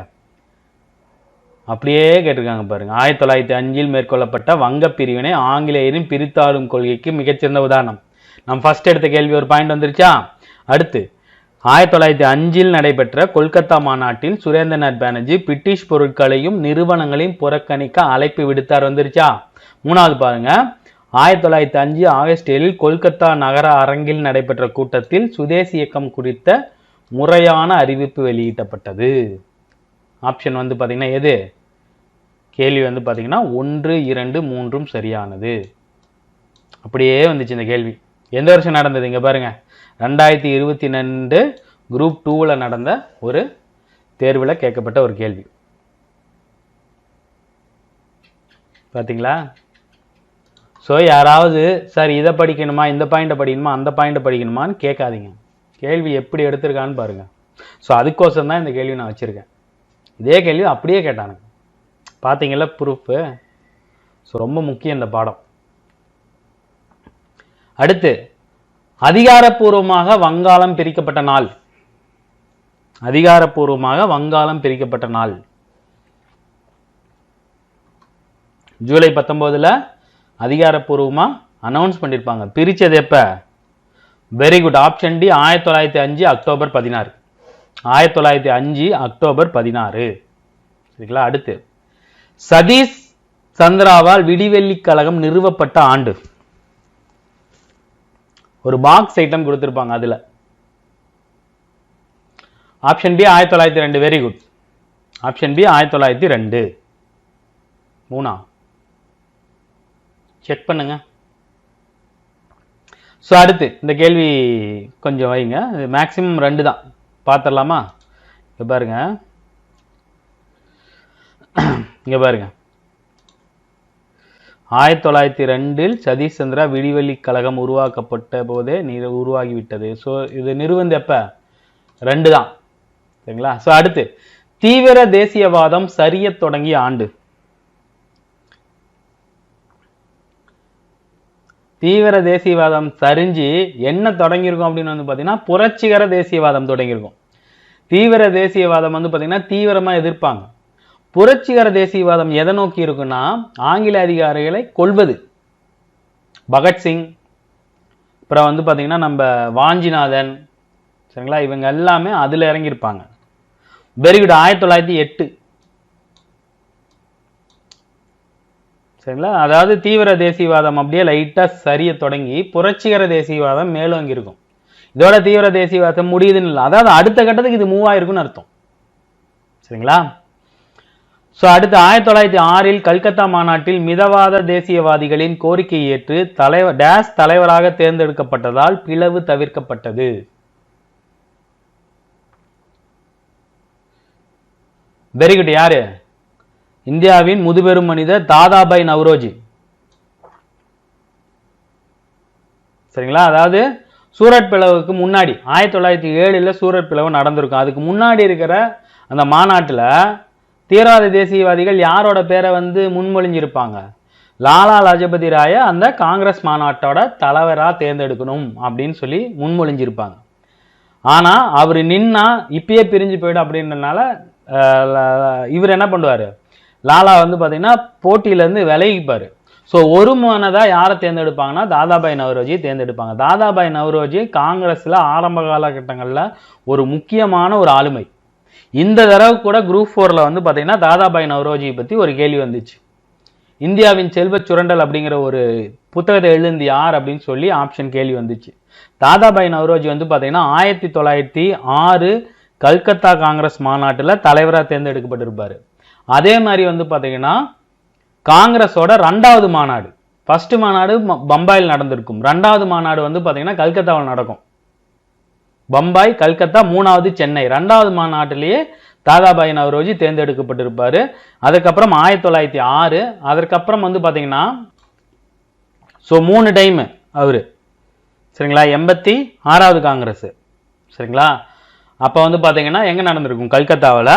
அப்படியே கேட்டிருக்காங்க பாருங்க. 1905 மேற்கொள்ளப்பட்ட வங்க பிரிவினை ஆங்கிலேயரின் பிரித்தாளும் கொள்கைக்கு மிகச்சிறந்த உதாரணம். நம்ம ஃபர்ஸ்ட் எடுத்த கேள்வி ஒரு பாயிண்ட் வந்துருச்சா? அடுத்து, 1905 நடைபெற்ற கொல்கத்தா மாநாட்டில் சுரேந்திரநாத் பானர்ஜி பிரிட்டிஷ் பொருட்களையும் நிறுவனங்களையும் புறக்கணிக்க அழைப்பு விடுத்தார். வந்துருச்சா? மூணாவது பாருங்க, 1905 ஆகஸ்ட் 7 கொல்கத்தா நகர அரங்கில் நடைபெற்ற கூட்டத்தில் சுதேசி இயக்கம் குறித்த முறையான அறிவிப்பு வெளியிட்டப்பட்டது. ஆப்ஷன் வந்து பாத்தீங்கன்னா எது? கேள்வி வந்து பாத்தீங்கன்னா 1, 2, 3 சரியானது. அப்படியே வந்துச்சு இந்த கேள்வி. எந்த வருஷம் நடந்தது? இங்க பாருங்க, 2022 குரூப் 2ல நடந்த ஒரு தேர்வுல கேட்கப்பட்ட ஒரு கேள்வி. பாத்தீங்களா? ஸோ யாராவது சார் இதை படிக்கணுமா, இந்த பாயிண்ட்டை படிக்கணுமா, அந்த பாயிண்ட்டை படிக்கணுமான்னு கேட்காதீங்க. கேள்வி எப்படி எடுத்திருக்கான்னு பாருங்க. ஸோ அதுக்கோசரம் தான் இந்த கேள்வி நான் வச்சிருக்கேன். இதே கேள்வி அப்படியே கேட்டானுங்க. பார்த்தீங்களா ப்ரூஃபு? ஸோ ரொம்ப முக்கியம் இந்த பாடம். அடுத்து, அதிகாரப்பூர்வமாக வங்காளம் பிரிக்கப்பட்ட நாள். அதிகாரப்பூர்வமாக வங்காளம் பிரிக்கப்பட்ட நாள் ஜூலை 19ல அதிகாரப்பூர்வமா அனௌன்ஸ் பண்ணிருப்பாங்க. பிரிச்சது எப்ப? Very good. Option D, 1905 October 16. 1905 October 16. சரிங்களா? அடுத்து, சதீஷ் சந்திராவால் விடிவெள்ளி கழகம் நிறுவப்பட்ட ஆண்டு. ஒரு பாக்ஸ் ஐட்டம் கொடுத்திருப்பாங்க அதுல. Option B 1902. Very good. Option B 1902. மூணா செக் பண்ணுங்க. ஸோ அடுத்து இந்த கேள்வி கொஞ்சம் வைங்க, மேக்சிமம் 2 தான் பார்த்துடலாமா? இங்க பாருங்க, இங்க பாருங்க, 1902 சதீஷ் சந்திரா விடிவெள்ளி கழகம் உருவாக்கப்பட்ட போதே உருவாகிவிட்டது. ஸோ இது நிறுவந்து எப்ப? 2 தான். சரிங்களா? ஸோ அடுத்து, தீவிர தேசியவாதம் சரிய தொடங்கிய ஆண்டு. தீவிர தேசியவாதம் சரிஞ்சு என்ன தொடங்கியிருக்கும் அப்படின்னு வந்து பார்த்தீங்கன்னா புரட்சிகர தேசியவாதம் தொடங்கியிருக்கும். தீவிர தேசியவாதம் வந்து பார்த்தீங்கன்னா தீவிரமா எதிர்ப்பாங்க. புரட்சிகர தேசியவாதம் எதை நோக்கி இருக்குன்னா ஆங்கில அதிகாரிகளை கொல்வது. பகத்சிங், அப்புறம் வந்து பார்த்தீங்கன்னா நம்ம வாஞ்சிநாதன், சரிங்களா, இவங்க எல்லாமே அதுல இறங்கியிருப்பாங்க. Very good. 1908. சரிங்களா? அதாவது தீவிர தேசியவாதம் அப்படியே லைட்டா சரிய தொடங்கி புரட்சிகர தேசியவாதம் மேலோங்கி இருக்கும். இதோட தீவிர தேசியவாதம் முடியுதுன்னு இல்லை, அதாவது அடுத்த கட்டத்துக்கு இது மூவ் ஆயிருக்குன்னு அர்த்தம். சரிங்களா? ஸோ அடுத்து 1906 கல்கத்தா மாநாட்டில் மிதவாத தேசியவாதிகளின் கோரிக்கை ஏற்று தலைவராக தேர்ந்தெடுக்கப்பட்டதால் பிளவு தவிர்க்கப்பட்டது. Very good. யாரு? இந்தியாவின் முதுபெரும் மனிதர் தாதாபாய் நவ்ரோஜி. சரிங்களா? அதாவது சூரத் பிளவுக்கு முன்னாடி 1907 சூரத் பிளவு நடந்திருக்கும். அதுக்கு முன்னாடி இருக்கிற அந்த மாநாட்டில் தீவிரவாத தேசியவாதிகள் யாரோட பேரை வந்து முன்மொழிஞ்சிருப்பாங்க? லாலா லஜபதி ராய அந்த காங்கிரஸ் மாநாட்டோட தலைவராக தேர்ந்தெடுக்கணும் அப்படின்னு சொல்லி முன்மொழிஞ்சிருப்பாங்க. ஆனால் அவர் நின்னா இப்பயே பிரிஞ்சு போயிடும் அப்படின்றனால இவர் என்ன பண்ணுவார்? லாலா வந்து பார்த்தீங்கன்னா போட்டியிலேருந்து விலகிப்பார். ஸோ ஒரு மனதாக யாரை தேர்ந்தெடுப்பாங்கன்னா தாதாபாய் நவ்ரோஜியை தேர்ந்தெடுப்பாங்க. தாதாபாய் நவ்ரோஜி காங்கிரஸில் ஆரம்ப காலகட்டங்களில் ஒரு முக்கியமான ஒரு ஆளுமை. இந்த தடவை கூட குரூப் 4ல் வந்து பார்த்தீங்கன்னா தாதாபாய் நவ்ரோஜியை பற்றி ஒரு கேள்வி வந்துச்சு. இந்தியாவின் செல்வ சுரண்டல் அப்படிங்கிற ஒரு புத்தகத்தை எழுந்து யார் அப்படின்னு சொல்லி ஆப்ஷன் கேள்வி வந்துச்சு. தாதாபாய் நவ்ரோஜி வந்து பார்த்தீங்கன்னா 1906 கல்கத்தா காங்கிரஸ் மாநாட்டில் தலைவராக தேர்ந்தெடுக்கப்பட்டிருப்பார். அதே மாதிரி வந்து பார்த்தீங்கன்னா காங்கிரஸோட 2வது மாநாடு, ஃபர்ஸ்ட் மாநாடு பம்பாயில் நடந்திருக்கும், 2வது மாநாடு வந்து பார்த்தீங்கன்னா கல்கத்தாவில் நடக்கும். பம்பாய், கல்கத்தா, 3வது சென்னை. 2வது மாநாட்டிலேயே தாதாபாய் நவ்ரோஜி தேர்ந்தெடுக்கப்பட்டிருப்பாரு. அதுக்கப்புறம் 1906, அதற்கப்புறம் வந்து பார்த்தீங்கன்னா ஸோ 3 டைம் அவரு. சரிங்களா? 86வது காங்கிரஸ். சரிங்களா? அப்போ வந்து பார்த்தீங்கன்னா எங்கே நடந்திருக்கும்? கல்கத்தாவில்.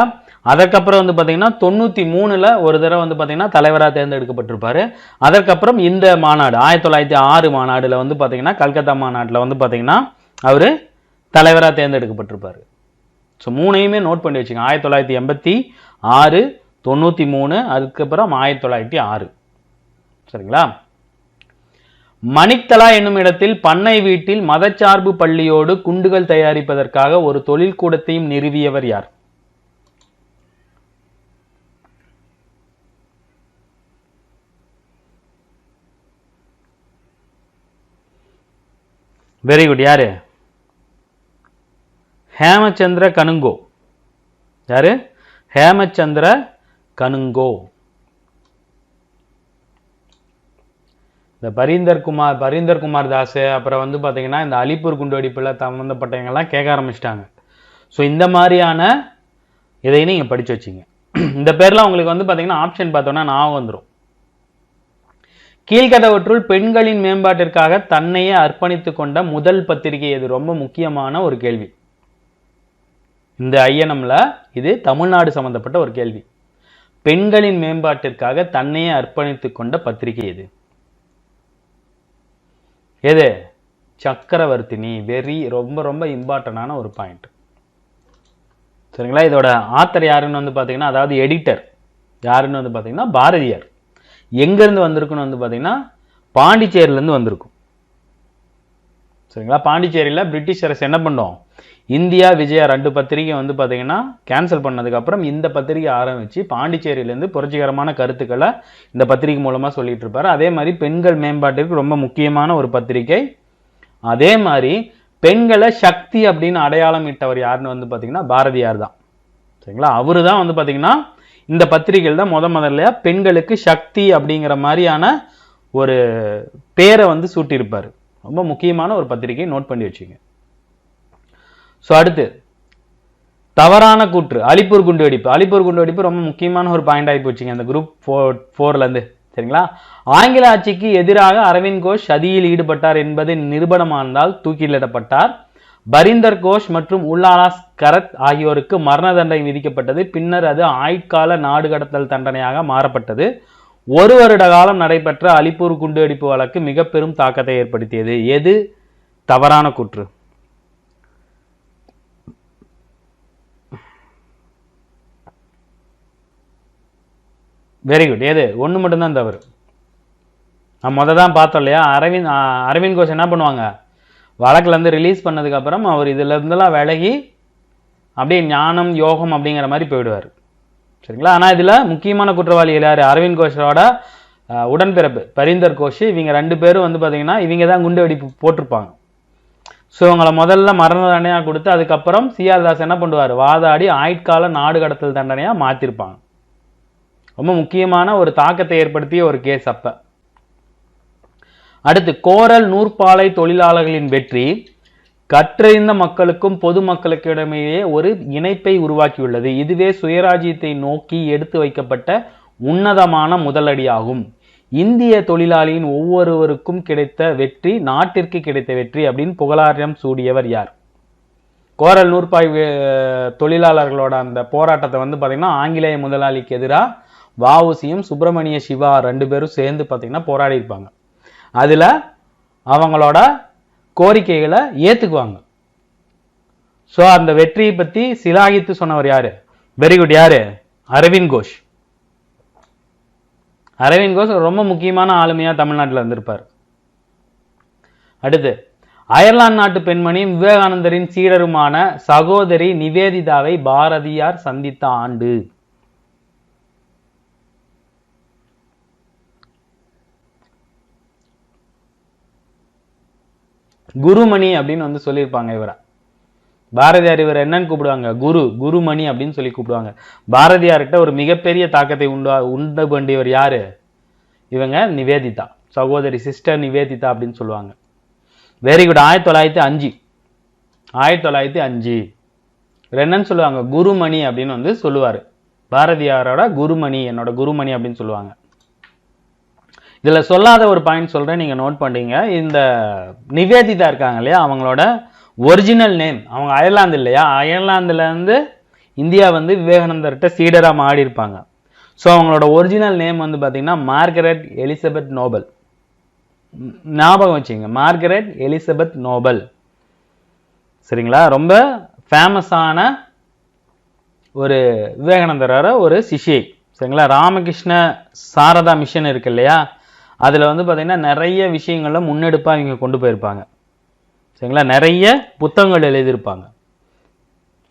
அதற்கப்புறம் வந்து பார்த்தீங்கன்னா 93 ஒரு தடவை வந்து பார்த்தீங்கன்னா தலைவராக தேர்ந்தெடுக்கப்பட்டிருப்பாரு. அதற்கப்புறம் இந்த மாநாடு 1906 மாநாடுல வந்து பார்த்தீங்கன்னா கல்கத்தா மாநாட்டில் வந்து பார்த்தீங்கன்னா அவர் தலைவராக தேர்ந்தெடுக்கப்பட்டிருப்பாரு. ஸோ 3யுமே நோட் பண்ணி வச்சுங்க. 1986, 93, அதுக்கப்புறம் 1906. சரிங்களா? மணிக்தலா என்னும் இடத்தில் பண்ணை வீட்டில் மதச்சார்பு பள்ளியோடு குண்டுகள் தயாரிப்பதற்காக ஒரு தொழிற்கூடத்தையும் நிறுவியவர் யார்? Very good. யாரு? ஹேமச்சந்திர கனுங்கோ. யாரு? ஹேமச்சந்திர கனுங்கோ. இந்த பரீந்தர் குமார் தாஸ், அப்புறம் வந்து பார்த்தீங்கன்னா இந்த அலிப்பூர் குண்டுவெடிப்பில் சம்மந்தப்பட்டவங்கெல்லாம் கேட்க ஆரம்பிச்சிட்டாங்க. ஸோ இந்த மாதிரியான இதையும் நீங்கள் படித்து வச்சிங்க. இந்த பேர்லாம் உங்களுக்கு வந்து பார்த்தீங்கன்னா ஆப்ஷன் பார்த்தோன்னா ஞாபகம் வந்துடும். கீழ்கண்டவற்றுள் பெண்களின் மேம்பாட்டிற்காக தன்னையே அர்ப்பணித்து கொண்ட முதல் பத்திரிகை எது? ரொம்ப முக்கியமான ஒரு கேள்வி. இந்த ஐஎன்எம்ல இது தமிழ்நாடு சம்பந்தப்பட்ட ஒரு கேள்வி. பெண்களின் மேம்பாட்டிற்காக தன்னையே அர்ப்பணித்து கொண்ட பத்திரிகை எது? எது? சக்கரவர்த்தினி. ரொம்ப ரொம்ப இம்பார்ட்டன்டான ஒரு பாயிண்ட். சரிங்களா? இதோட ஆத்தர் யாருன்னு வந்து பார்த்தீங்கன்னா, அதாவது எடிட்டர் யாருன்னு வந்து பார்த்தீங்கன்னா பாரதியார். எங்கேருந்து வந்திருக்குன்னு வந்து பார்த்தீங்கன்னா பாண்டிச்சேரியிலேருந்து வந்திருக்கும். சரிங்களா? பாண்டிச்சேரியில் பிரிட்டிஷ் அரசு என்ன பண்ணோம்? இந்தியா, விஜயா 2 பத்திரிகை வந்து பார்த்தீங்கன்னா கேன்சல் பண்ணதுக்கப்புறம் இந்த பத்திரிகை ஆரம்பித்து பாண்டிச்சேரியிலேருந்து புரட்சிகரமான கருத்துக்களை இந்த பத்திரிகை மூலமாக சொல்லிட்டு இருப்பார். அதே மாதிரி பெண்கள் மேம்பாட்டிற்கு ரொம்ப முக்கியமான ஒரு பத்திரிகை. அதே மாதிரி பெண்களை சக்தி அப்படின்னு அடையாளம் இட்டவர் யாருன்னு வந்து பார்த்தீங்கன்னா பாரதியார் தான். சரிங்களா? அவரு தான் வந்து பார்த்தீங்கன்னா இந்த பத்திரிகையில் தான் முதல்ல பெண்களுக்கு சக்தி அப்படிங்கிற மாதிரியான ஒரு பேரை வந்து சூட்டியிருப்பார். ரொம்ப முக்கியமான ஒரு பத்திரிகை, நோட் பண்ணி வச்சுங்க. ஸோ அடுத்து தவறான கூற்று. அலிப்பூர் குண்டுவெடிப்பு ரொம்ப முக்கியமான ஒரு பாயிண்ட் ஆகி போச்சுங்க இந்த குரூப் 4லேருந்து. சரிங்களா? ஆங்கில ஆட்சிக்கு எதிராக அரவிந்த் கோஷ் சதியில் ஈடுபட்டார் என்பது நிரூபணமானதால் தூக்கிலிடப்பட்டார். பரீந்தர் கோஷ் மற்றும் உல்லாலாஸ் கரத் ஆகியோருக்கு மரண தண்டனை விதிக்கப்பட்டது. பின்னர் அது ஆயுட்கால நாடு கடத்தல் தண்டனையாக மாறப்பட்டது. 1 வருட காலம் நடைபெற்ற அலிப்பூர் குண்டுவெடிப்பு வழக்கு மிக பெரும் தாக்கத்தை ஏற்படுத்தியது. எது தவறான கூற்று? Very good. எது? 1 மட்டும்தான் தவறு. நான் தான் பார்த்தோம் இல்லையா? அரவிந்த் கோஷ் என்ன பண்ணுவாங்க? வழக்குலேருந்து ரிலீஸ் பண்ணதுக்கப்புறம் அவர் இதுல இருந்தெல்லாம் விலகி அப்படியே ஞானம் யோகம் அப்படிங்கிற மாதிரி போயிடுவார். சரிங்களா? ஆனால் இதில் முக்கியமான குற்றவாளி யார்? அரவிந்த் கோஷோட உடன்பிறப்பு பரீந்தர் கோஷ். இவங்க 2 பேரும் வந்து பார்த்தீங்கன்னா இவங்க தான் குண்டு வெடிப்பு போட்டிருப்பாங்க. ஸோ இவங்களை முதல்ல மரண தண்டனையாக கொடுத்து அதுக்கப்புறம் சிஆர் தாஸ் என்ன பண்ணுவார்? வாதாடி ஆயுட்கால நாடு கடத்தல் தண்டனையாக மாற்றிருப்பாங்க. ரொம்ப முக்கியமான ஒரு தாக்கத்தை ஏற்படுத்திய ஒரு கேஸ் அப்ப. அடுத்து, கோரல் நூற்பாலை தொழிலாளர்களின் வெற்றி கற்றறிந்த மக்களுக்கும் பொதுமக்களுக்கிடமேயே ஒரு இணைப்பை உருவாக்கியுள்ளது. இதுவே சுயராஜ்யத்தை நோக்கி எடுத்து வைக்கப்பட்ட உன்னதமான முதலடியாகும். இந்திய தொழிலாளியின் ஒவ்வொருவருக்கும் கிடைத்த வெற்றி நாட்டிற்கு கிடைத்த வெற்றி அப்படின்னு புகழாரம் சூடியவர் யார்? கோரல் நூற்பாய் தொழிலாளர்களோட அந்த போராட்டத்தை வந்து பார்த்தீங்கன்னா ஆங்கிலேய முதலாளிக்கு எதிராக வஉசியும் சுப்பிரமணிய சிவா 2 பேரும் சேர்ந்து பார்த்தீங்கன்னா போராடி இருப்பாங்க. அதுல அவங்களோட கோரிக்கைகளை ஏத்துக்குவாங்க. ஸோ அந்த வெற்றியை பத்தி சிலாகித்து சொன்னவர் யாரு? Very good. யாரு? அரவிந்த் கோஷ். அரவிந்த் கோஷ் ரொம்ப முக்கியமான ஆளுமையா தமிழ்நாட்டில் இருந்திருப்பார். அடுத்து, அயர்லாந்து நாட்டு பெண்மணியும் விவேகானந்தரின் சீடருமான சகோதரி நிவேதிதாவை பாரதியார் சந்தித்த ஆண்டு. குருமணி அப்படின்னு வந்து சொல்லியிருப்பாங்க இவரை. பாரதியார் இவர் என்னன்னு கூப்பிடுவாங்க? குருமணி அப்படின்னு சொல்லி கூப்பிடுவாங்க. பாரதியார்கிட்ட ஒரு மிகப்பெரிய தாக்கத்தை உண்டு பண்ணியவர் யாரு? இவங்க நிவேதிதா, சகோதரி சிஸ்டர் நிவேதிதா அப்படின்னு சொல்லுவாங்க. Very good. 1905 என்னன்னு சொல்லுவாங்க? குருமணி அப்படின்னு வந்து சொல்லுவாரு. பாரதியாரோட குருமணி, என்னோட குருமணி அப்படின்னு சொல்லுவாங்க. இதுல சொல்லாத ஒரு பாயிண்ட் சொல்றேன், நீங்க நோட் பண்றீங்க. இந்த நிவேதிதா இருக்காங்க இல்லையா, அவங்களோட ஒரிஜினல் நேம், அவங்க அயர்லாந்து இல்லையா, அயர்லாந்துல இருந்து இந்தியா வந்து விவேகானந்தர்கிட்ட சீடரா மாறி இருப்பாங்க. ஸோ அவங்களோட ஒரிஜினல் நேம் வந்து பார்த்தீங்கன்னா மார்கரெட் எலிசபெத் நோபல். ஞாபகம் வச்சுங்க, மார்கரெட் எலிசபெத் நோபல். சரிங்களா? ரொம்ப ஃபேமஸான ஒரு விவேகானந்தரோட ஒரு சிஷ்யை. சரிங்களா? ராமகிருஷ்ண சாரதா மிஷன் இருக்கு இல்லையா, அதில் வந்து பார்த்தீங்கன்னா நிறைய விஷயங்களை முன்னெடுப்பாக இவங்க கொண்டு போயிருப்பாங்க. சரிங்களா? நிறைய புத்தகங்கள் எழுதியிருப்பாங்க.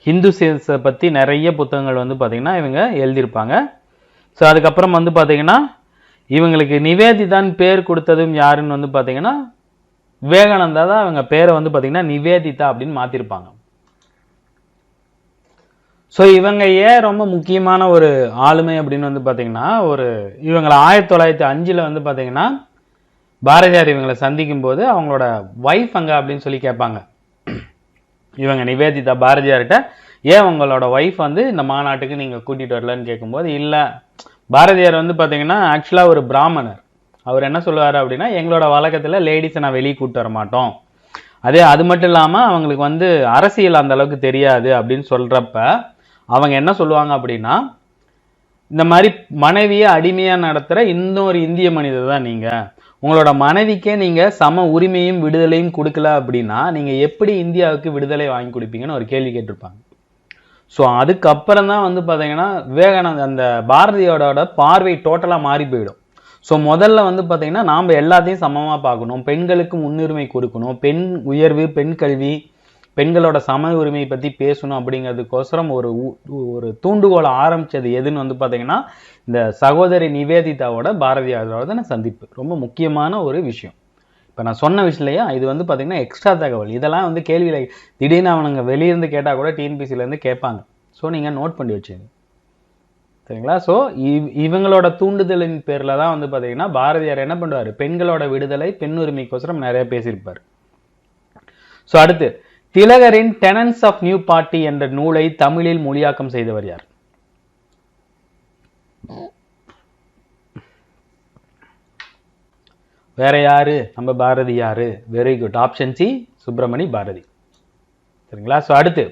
ஹிந்து சேல்ஸை பற்றி நிறைய புத்தகங்கள் வந்து பார்த்தீங்கன்னா இவங்க எழுதியிருப்பாங்க. ஸோ அதுக்கப்புறம் வந்து பார்த்தீங்கன்னா இவங்களுக்கு நிவேதிதான் பேர் கொடுத்ததும் யாருன்னு வந்து பார்த்தீங்கன்னா விவேகானந்தா தான். அவங்க பேரை வந்து பார்த்தீங்கன்னா நிவேதிதா அப்படின்னு மாற்றிருப்பாங்க. ஸோ இவங்க ஏன் ரொம்ப முக்கியமான ஒரு ஆளுமை அப்படின்னு வந்து பார்த்தீங்கன்னா, இவங்களை 1905 வந்து பார்த்தீங்கன்னா பாரதியார் இவங்களை சந்திக்கும் போது அவங்களோட ஒய்ஃப் அங்க அப்படின்னு சொல்லி கேட்பாங்க. இவங்க நிவேதிதா பாரதியார்கிட்ட, ஏன் உங்களோட ஒய்ஃப் வந்து இந்த மாநாட்டுக்கு நீங்க கூட்டிட்டு வரலன்னு கேட்கும்போது, இல்ல, பாரதியார் வந்து பாத்தீங்கன்னா ஆக்சுவலா ஒரு பிராமணர். அவர் என்ன சொல்லுவாரு அப்படின்னா, எங்களோட வழக்கத்துல லேடிஸை நான் வெளியே கூட்டு வர மாட்டோம். அது மட்டும் இல்லாம அவங்களுக்கு வந்து அரசியல் அந்த அளவுக்கு தெரியாது அப்படின்னு சொல்றப்ப அவங்க என்ன சொல்லுவாங்க அப்படின்னா, இந்த மாதிரி மனைவியை அடிமையா நடத்துற இன்னொரு இந்திய மனிதர் தான் நீங்க. உங்களோட மனைவிக்கே நீங்க சம உரிமையும் விடுதலையும் கொடுக்கல அப்படின்னா நீங்க எப்படி இந்தியாவுக்கு விடுதலை வாங்கி கொடுப்பீங்கன்னு ஒரு கேள்வி கேட்டிருப்பாங்க. ஸோ அதுக்கப்புறம் தான் வந்து பார்த்தீங்கன்னா விவேகானந்த அந்த பாரதியோட பார்வை டோட்டலாக மாறி போயிடும். ஸோ முதல்ல வந்து பார்த்தீங்கன்னா நாம் எல்லாத்தையும் சமமாக பார்க்கணும், பெண்களுக்கு முன்னுரிமை கொடுக்கணும், பெண் உயர்வு, பெண் கல்வி, பெண்களோட சம உரிமையை பற்றி பேசணும் அப்படிங்கிறதுக்கோசரம் ஒரு தூண்டுகோலை ஆரம்பித்தது எதுன்னு வந்து பார்த்தீங்கன்னா இந்த சகோதரி நிவேதிதாவோட பாரதியாரோட சந்திப்பு. ரொம்ப முக்கியமான ஒரு விஷயம். இப்போ நான் சொன்ன விஷயம் இல்லையா, இது வந்து பார்த்தீங்கன்னா எக்ஸ்ட்ரா தகவல். இதெல்லாம் வந்து கேள்வியில் திடீர்னு அவனுங்க வெளியிருந்து கேட்டால் கூட டிஎன்பிசிலேருந்து கேட்பாங்க. ஸோ நீங்கள் நோட் பண்ணி வச்சுங்க. சரிங்களா? ஸோ இவங்களோட தூண்டுதலின் பேரில் தான் வந்து பார்த்தீங்கன்னா பாரதியார் என்ன பண்ணுவார், பெண்களோட விடுதலை, பெண் உரிமைக்கோசரம் நிறைய பேசியிருப்பார். ஸோ அடுத்து, திலகரின் டெனன்ஸ் ஆஃப் நியூ பார்ட்டி என்ற நூலை தமிழில் மொழியாக்கம் செய்தவர் யார்? வேற யாரு? நம்ம பாரதியாரு. Very good. Option C, Subramania Bharathi. சரிங்களா? ஸோ அடுத்து,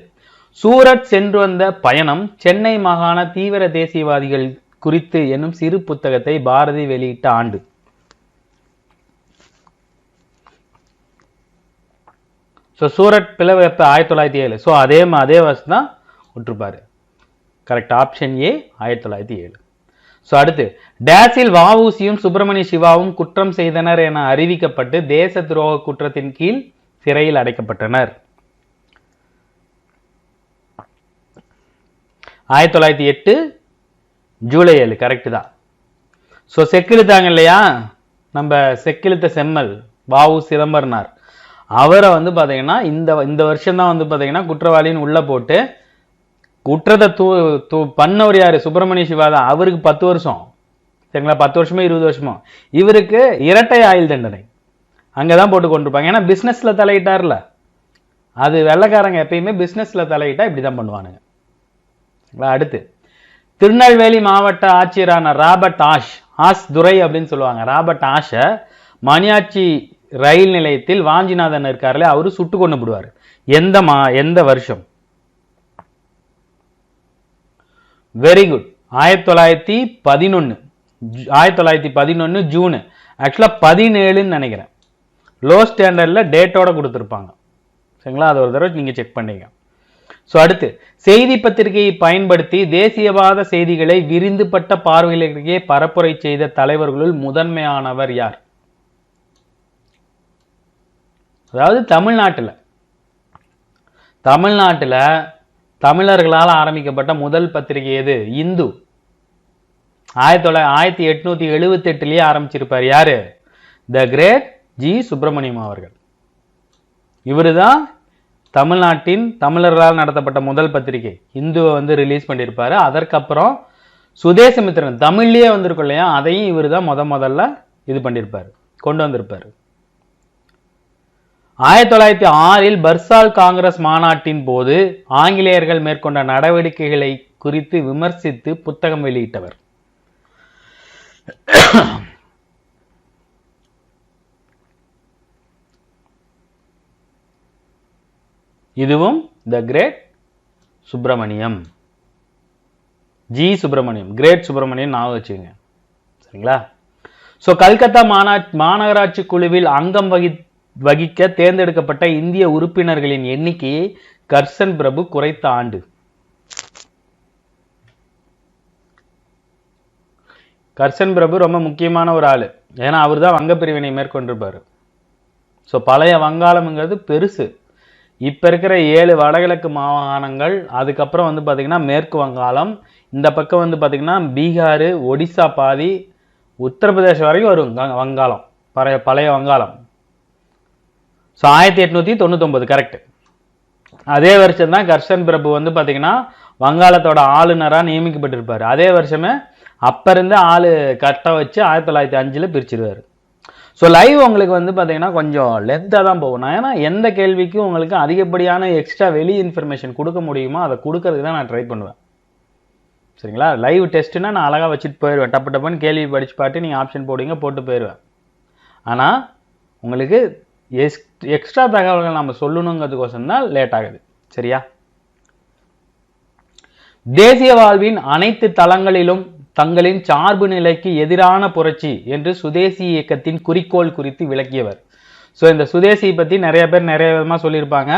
சூரத் சென்று வந்த பயணம், சென்னை மாகாண தீவிர தேசியவாதிகள் குறித்து என்னும் சிறு புத்தகத்தை பாரதி வெளியிட்ட ஆண்டு. ஸோ சூரத் பிளவு எப்போ? 1907. ஸோ அதே வருஷம் தான் விட்டுருப்பாரு. கரெக்ட். Option A, 1907. ஸோ அடுத்து, டேஸில் வஉசியும் சுப்பிரமணிய சிவாவும் குற்றம் செய்தனர் என அறிவிக்கப்பட்டு தேச துரோக குற்றத்தின் கீழ் சிறையில் அடைக்கப்பட்டனர். 1908 ஜூலை 7. கரெக்ட் தான். ஸோ செக்கிழுத்தாங்க இல்லையா, நம்ம செக்கிழுத்த செம்மல் வஉ சிதம்பரனார், அவரை வந்து பார்த்தீங்கன்னா இந்த வருஷம் தான் வந்து பார்த்தீங்கன்னா குற்றவாளின்னு உள்ள போட்டு குற்றத்தை பண்ணவர் யாரு? சுப்பிரமணிய சிவா தான். அவருக்கு 10 வருஷம். சரிங்களா, 10 வருஷமோ 20 வருஷமோ. இவருக்கு இரட்டை ஆயுள் தண்டனை அங்கதான் போட்டு கொண்டிருப்பாங்க. ஏன்னா பிசினஸ்ல தலையிட்டார்ல. அது வெள்ளைக்காரங்க எப்பயுமே பிசினஸ்ல தலையிட்டா இப்படிதான் பண்ணுவானுங்க. அடுத்து, திருநெல்வேலி மாவட்ட ஆட்சியரான ராபர்ட் ஆஷ் துரை அப்படின்னு சொல்லுவாங்க. ராபர்ட் ஆஷ மணியாச்சி ரயில் நிலையத்தில் வாஞ்சிநாதன் இருக்காருல, அவரு சுட்டு கொண்டு விடுவார். எந்த வருஷம்? Very good. 1911 ஜூன். ஆக்சுவலா 17ன்னு நினைக்கிறேன். லோ ஸ்டாண்டர்ட்ல டேட்டோட கொடுத்துருப்பாங்க. சரிங்களா, அது ஒரு தடவை நீங்க செக் பண்ணீங்க. ஸோ அடுத்து, செய்தி பத்திரிகையை பயன்படுத்தி தேசியவாத செய்திகளை விரிந்துபட்ட பார்வையாளர்களுக்கே பரப்புரை செய்த தலைவர்களுள் முதன்மையானவர் யார்? அதாவது தமிழ்நாட்டில் தமிழர்களால் ஆரம்பிக்கப்பட்ட முதல் பத்திரிகை எது? இந்து. 1878 ஆரம்பிச்சிருப்பார். யாரு? த கிரேட் ஜி சுப்பிரமணியம் அவர்கள். இவருதான் தமிழ்நாட்டின் தமிழர்களால் நடத்தப்பட்ட முதல் பத்திரிகை இந்துவை ரிலீஸ் பண்ணியிருப்பாரு. அதற்கப்புறம் சுதேசமித்திரன் தமிழ்லயே வந்திருக்கும் இல்லையா, அதையும் இவர் தான் முதல்ல இது பண்ணியிருப்பாரு, கொண்டு வந்திருப்பாரு. 1906 பர்சால் காங்கிரஸ் மாநாட்டின் போது ஆங்கிலேயர்கள் மேற்கொண்ட நடவடிக்கைகளை குறித்து விமர்சித்து புத்தகம் வெளியிட்டவர். இதுவும் the great Subramaniam, G Subramaniam, great Subramaniam ஞாபகம் வச்சுங்க. சரிங்களா? ஸோ கல்கத்தா மாநகராட்சி குழுவில் அங்கம் வகிக்க தேர்ந்தெடுக்கப்பட்ட இந்திய உறுப்பினர்களின் எண்ணிக்கையை கர்சன் பிரபு குறைத்த ஆண்டு? கர்சன் பிரபு ரொம்ப முக்கியமான ஒரு ஆளு. ஏன்னா அவர் தான் வங்க பிரிவினை மேற்கொண்டிருப்பாரு. ஸோ பழைய வங்காளம்ங்கிறது பெருசு. இப்ப இருக்கிற 7 வடகிழக்கு மாகாணங்கள், அதுக்கப்புறம் பாத்தீங்கன்னா மேற்கு வங்காளம், இந்த பக்கம் பாத்தீங்கன்னா பீகார், ஒடிசா பாதி, உத்தரப்பிரதேசம் வரைக்கும் வரும் வங்காளம், பழைய வங்காளம். So 1899 correct. அதே வருஷம் தான் கர்சன் பிரபு பாத்தீங்கன்னா வங்காளத்தோட ஆளுநரா நியமிக்கப்பட்டிருப்பாரு. அதே வருஷமே அப்ப இருந்து ஆளு கட்ட வச்சு 1905 பிரிச்சிருவாரு. ஸோ லைவ் உங்களுக்கு பார்த்தீங்கன்னா கொஞ்சம் லென்த்தாக தான் போகும். ஏன்னா எந்த கேள்விக்கும் உங்களுக்கு அதிகப்படியான எக்ஸ்ட்ரா வெளி இன்ஃபர்மேஷன் கொடுக்க முடியுமோ அதை கொடுக்கறதுக்கு தான் நான் ட்ரை பண்ணுவேன். சரிங்களா? லைவ் டெஸ்ட்னா நான் அழகாக வச்சுட்டு போயிடுவேன். டப்புன்னு கேள்வி படிச்சு பாட்டு நீங்கள் ஆப்ஷன் போட்டு போயிடுவேன். ஆனால் உங்களுக்கு எக்ஸ்ட்ரா தகவல்கள் நம்ம சொல்லணுங்கிறதுக்கோசம் தான் லேட் ஆகுது. சரியா? தேசிய வாழ்வின் அனைத்து தளங்களிலும் தங்களின் சார்பு நிலைக்கு எதிரான புரட்சி என்று சுதேசி இயக்கத்தின் குறிக்கோள் குறித்து விளக்கியவர். ஸோ இந்த சுதேசி பற்றி நிறைய பேர் நிறைய விதமாக சொல்லியிருப்பாங்க.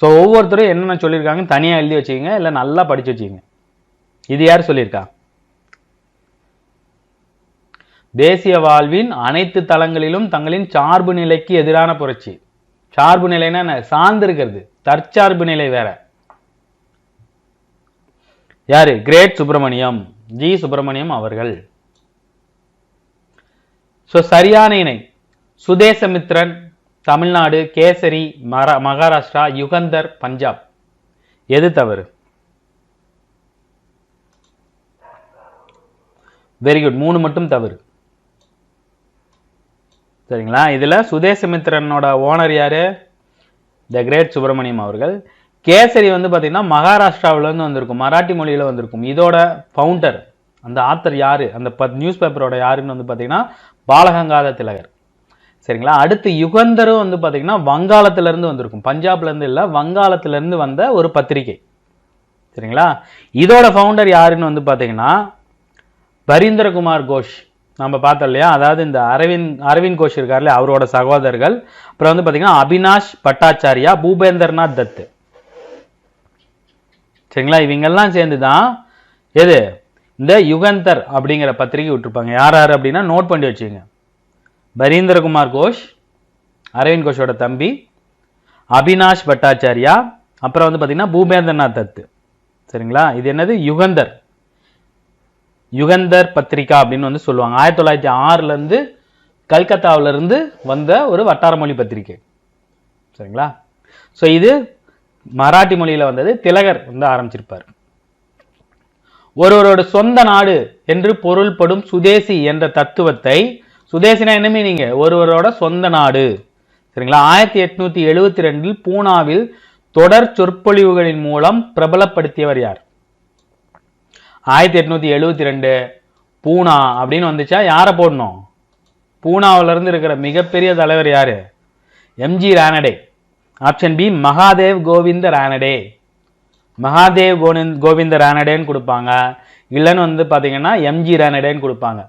ஸோ ஒவ்வொருத்தரும் என்னென்ன சொல்லியிருக்காங்க தனியாக எழுதி வச்சுக்கோங்க, இல்லை நல்லா படிச்சு வச்சுக்கோங்க. இது யார் சொல்லியிருக்கா? தேசிய வாழ்வின் அனைத்து தளங்களிலும் தங்களின் சார்பு நிலைக்கு எதிரான புரட்சி. சார்பு நிலைன்னா என்ன? சார்ந்து இருக்கிறது. தற்சார்பு நிலை வேற. யாரு? கிரேட் சுப்பிரமணியம், ஜி சுப்பிரமணியம் அவர்கள். சோ சரியான இணை சுதேசமித்ரன் தமிழ்நாடு, கேசரி மகாராஷ்டிரா, யுகந்தர் பஞ்சாப். எது தவறு? வெரி குட், 3 மட்டும் தவறு. சரிங்களா? இதுல சுதேசமித்ரனோட ஓனர் யாரு? த கிரேட் சுப்பிரமணியம் அவர்கள். கேசரி பாத்தீங்கன்னா மகாராஷ்டிராவில இருந்து வந்திருக்கும், மராட்டி மொழியில வந்திருக்கும். இதோட ஃபவுண்டர், அந்த ஆத்தர் யாரு, அந்த நியூஸ் பேப்பரோட யாருன்னு பாத்தீங்கன்னா பாலகங்காத திலகர். சரிங்களா? அடுத்து யுகந்தரும் பாத்தீங்கன்னா வங்காளத்துல இருந்து வந்திருக்கும், பஞ்சாப்ல இருந்து இல்ல, வங்காளத்துல இருந்து வந்த ஒரு பத்திரிகை. சரிங்களா? இதோட ஃபவுண்டர் யாருன்னு பாத்தீங்கன்னா பரீந்திரகுமார் கோஷ். நம்ம பார்த்தோம் இல்லையா? அதாவது இந்த அரவிந்த் கோஷ் இருக்காருல்ல, அவரோட சகோதரர்கள். அப்புறம் பாத்தீங்கன்னா அபினாஷ் பட்டாச்சாரியா, பூபேந்தர்நாத் தத். சரிங்களா? இவங்கெல்லாம் சேர்ந்துதான் எது இந்த யுகந்தர் அப்படிங்கிற பத்திரிகை விட்டுருப்பாங்க. யார் யார் அப்படின்னா நோட் பண்ணி வச்சுங்க. பரீந்திரகுமார் கோஷ், அரவிந்த் கோஷோட தம்பி, அபினாஷ் பட்டாச்சாரியா, அப்புறம் பாத்தீங்கன்னா பூபேந்தர்நாத் தத். சரிங்களா? இது என்னது? யுகந்தர் பத்திரிகா அப்படின்னு சொல்லுவாங்க. 1906 இருந்து கல்கத்தாவில இருந்து வந்த ஒரு வட்டார மொழி பத்திரிகை. சரிங்களா? சோ இது மராட்டி மொழியில வந்தது. திலகர் ஆரம்பிச்சிருப்பார். ஒருவரோட சொந்த நாடு என்று பொருள்படும் சுதேசி என்ற தத்துவத்தை, சுதேசினா என்ன மீனிங்? ஒருவரோட சொந்த நாடு. சரிங்களா? 1872 பூனாவில் தொடர் சொற்பொழிவுகளின் மூலம் பிரபலப்படுத்தியவர் யார்? 1872 பூனா அப்படின்னு வந்துச்சா யாரை போடணும்? பூனாவில இருந்து இருக்கிற மிகப்பெரிய தலைவர் யாரு? MG Ranade. Option B Mahadev Govind Ranade. Mahadev Govind ரானடேன்னு கொடுப்பாங்க. இல்லைன்னு வந்து பார்த்தீங்கன்னா எம்ஜி ரானடேன்னு கொடுப்பாங்க.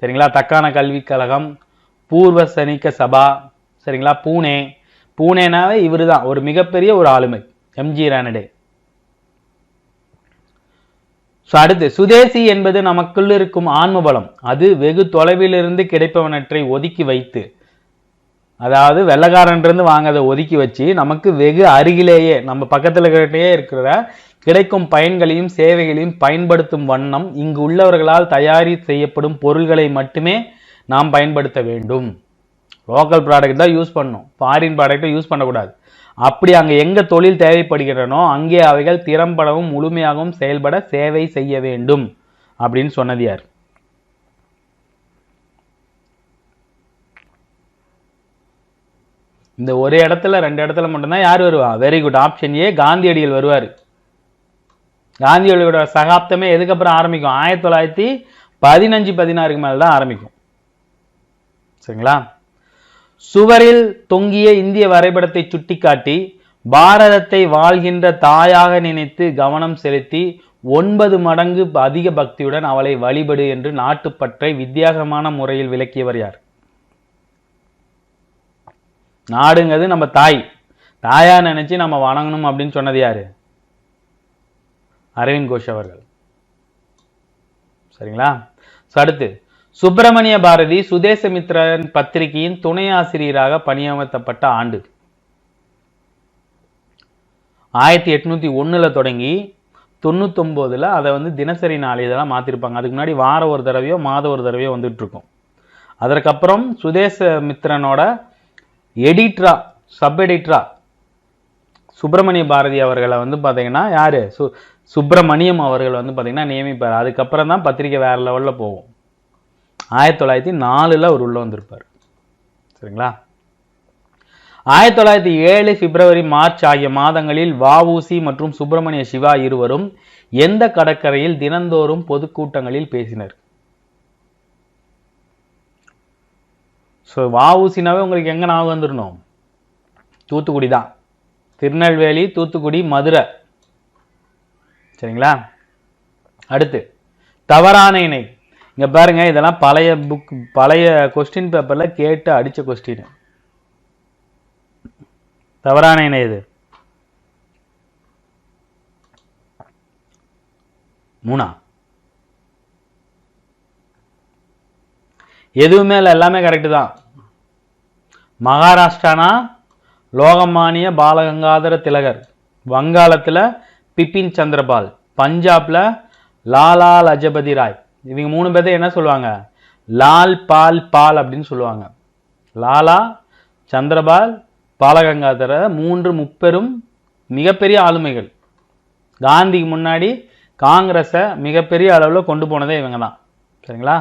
சரிங்களா? தக்கான கல்விக் கழகம், பூர்வ சைனிக சபா, சரிங்களா? பூனேனாவே இவரு தான் ஒரு மிகப்பெரிய ஒரு ஆளுமை, எம்ஜி ரானடே. அடுத்து, சுதேசி என்பது நமக்குள் இருக்கும் ஆன்ம பலம். அது வெகு தொலைவிலிருந்து கிடைப்பவனற்றை ஒதுக்கி வைத்து, அதாவது வெள்ளக்காரன்றிருந்து வாங்கதை ஒதுக்கி வச்சு நமக்கு வெகு அருகிலேயே நம்ம பக்கத்துல இருக்கிற கிடைக்கும் பயன்களையும் சேவைகளையும் பயன்படுத்தும் வண்ணம் இங்கு உள்ளவர்களால் தயாரி செய்யப்படும் பொருள்களை மட்டுமே நாம் பயன்படுத்த வேண்டும். லோக்கல் ப்ராடக்ட் தான் யூஸ் பண்ணணும், ஃபாரின் ப்ராடக்டை யூஸ் பண்ணக்கூடாது. அப்படி அங்கே எங்க தொழில் தேவைப்படுகிறனோ அங்கே அவைகள் திறம்படவும் முழுமையாகவும் செயல்பட சேவை செய்ய வேண்டும் அப்படின்னு சொன்னது யார்? இந்த ஒரு இடத்துல 2 இடத்துல மட்டும்தான் யார் வருவா? வெரி குட், ஆப்ஷன் ஏ காந்தியடிகள் வருவார். காந்தியடிகளோட சகாப்தமே எதுக்கப்புறம் ஆரம்பிக்கும்? 1915-16 மேல தான் ஆரம்பிக்கும். சரிங்களா? சுவரில் தொங்கிய இந்திய வரைபடத்தை சுட்டிக்காட்டி பாரதத்தை வாழ்கின்ற தாயாக நினைத்து கவனம் செலுத்தி 9 மடங்கு அதிக பக்தியுடன் அவளை வழிபடு என்று நாட்டுப்பற்றை வித்தியாசமான முறையில் விளக்கியவர் யார்? நாடுங்கிறது நம்ம தாயா நினைச்சு நம்ம வணங்கணும் அப்படின்னு சொன்னது யாரு? அரவிந்த் கோஷ் அவர்கள். சரிங்களா? அடுத்து, சுப்பிரமணிய பாரதி சுதேசமித்ரன் பத்திரிகையின் துணை ஆசிரியராக பணியமர்த்தப்பட்ட ஆண்டு? 1801 தொடங்கி 99 அதை வந்து தினசரி நாளிதழாக மாத்திருப்பாங்க. அதுக்கு முன்னாடி வார ஒரு தடவையோ மாத ஒரு தடவையோ வந்துட்டு இருக்கும். அதற்கப்புறம் சுதேசமித்ரனோட எடிட்டரா, சப் எடிட்டரா சுப்பிரமணிய பாரதி அவர்களை வந்து பார்த்தீங்கன்னா யாரு? சுப்பிரமணியம் அவர்கள் வந்து பார்த்தீங்கன்னா நியமிப்பார். அதுக்கப்புறம் தான் பத்திரிகை வேற லெவலில் போகும். 1904 அவர் உள்ள வந்திருப்பார். சரிங்களா? 1907 பிப்ரவரி மார்ச் ஆகிய மாதங்களில் வ.உ.சி. மற்றும் சுப்பிரமணிய சிவா இருவரும் எந்த கடற்கரையில் தினந்தோறும் பொதுக்கூட்டங்களில் பேசினர்? வ.உ.சினாவே உங்களுக்கு எங்க ஞாபகம் வந்துடணும்? தூத்துக்குடி தான். திருநெல்வேலி, தூத்துக்குடி, மதுரை. சரிங்களா? அடுத்து, தவறான இணை. இங்க பாருங்க, இதெல்லாம் பழைய கொஸ்டின் பேப்பர்ல கேட்டு அடிச்ச கொஸ்டின். தவறான இணை இது 3. எதுவுமே இல்லை, எல்லாமே கரெக்டு தான். மகாராஷ்டிரானா லோகமானிய பாலகங்காதர திலகர், வங்காளத்துல பிபின் சந்திரபால், பஞ்சாப்ல லாலா லஜபதி ராய். இவங்க 3 பேர்த்த என்ன சொல்லுவாங்க? லால் பால் அப்படின்னு சொல்லுவாங்க. லாலா, சந்திரபால், பாலகங்காதர 3 முப்பெரும் மிகப்பெரிய ஆளுமைகள். காந்திக்கு முன்னாடி காங்கிரஸை மிகப்பெரிய அளவில் கொண்டு போனதே இவங்க தான். சரிங்களா?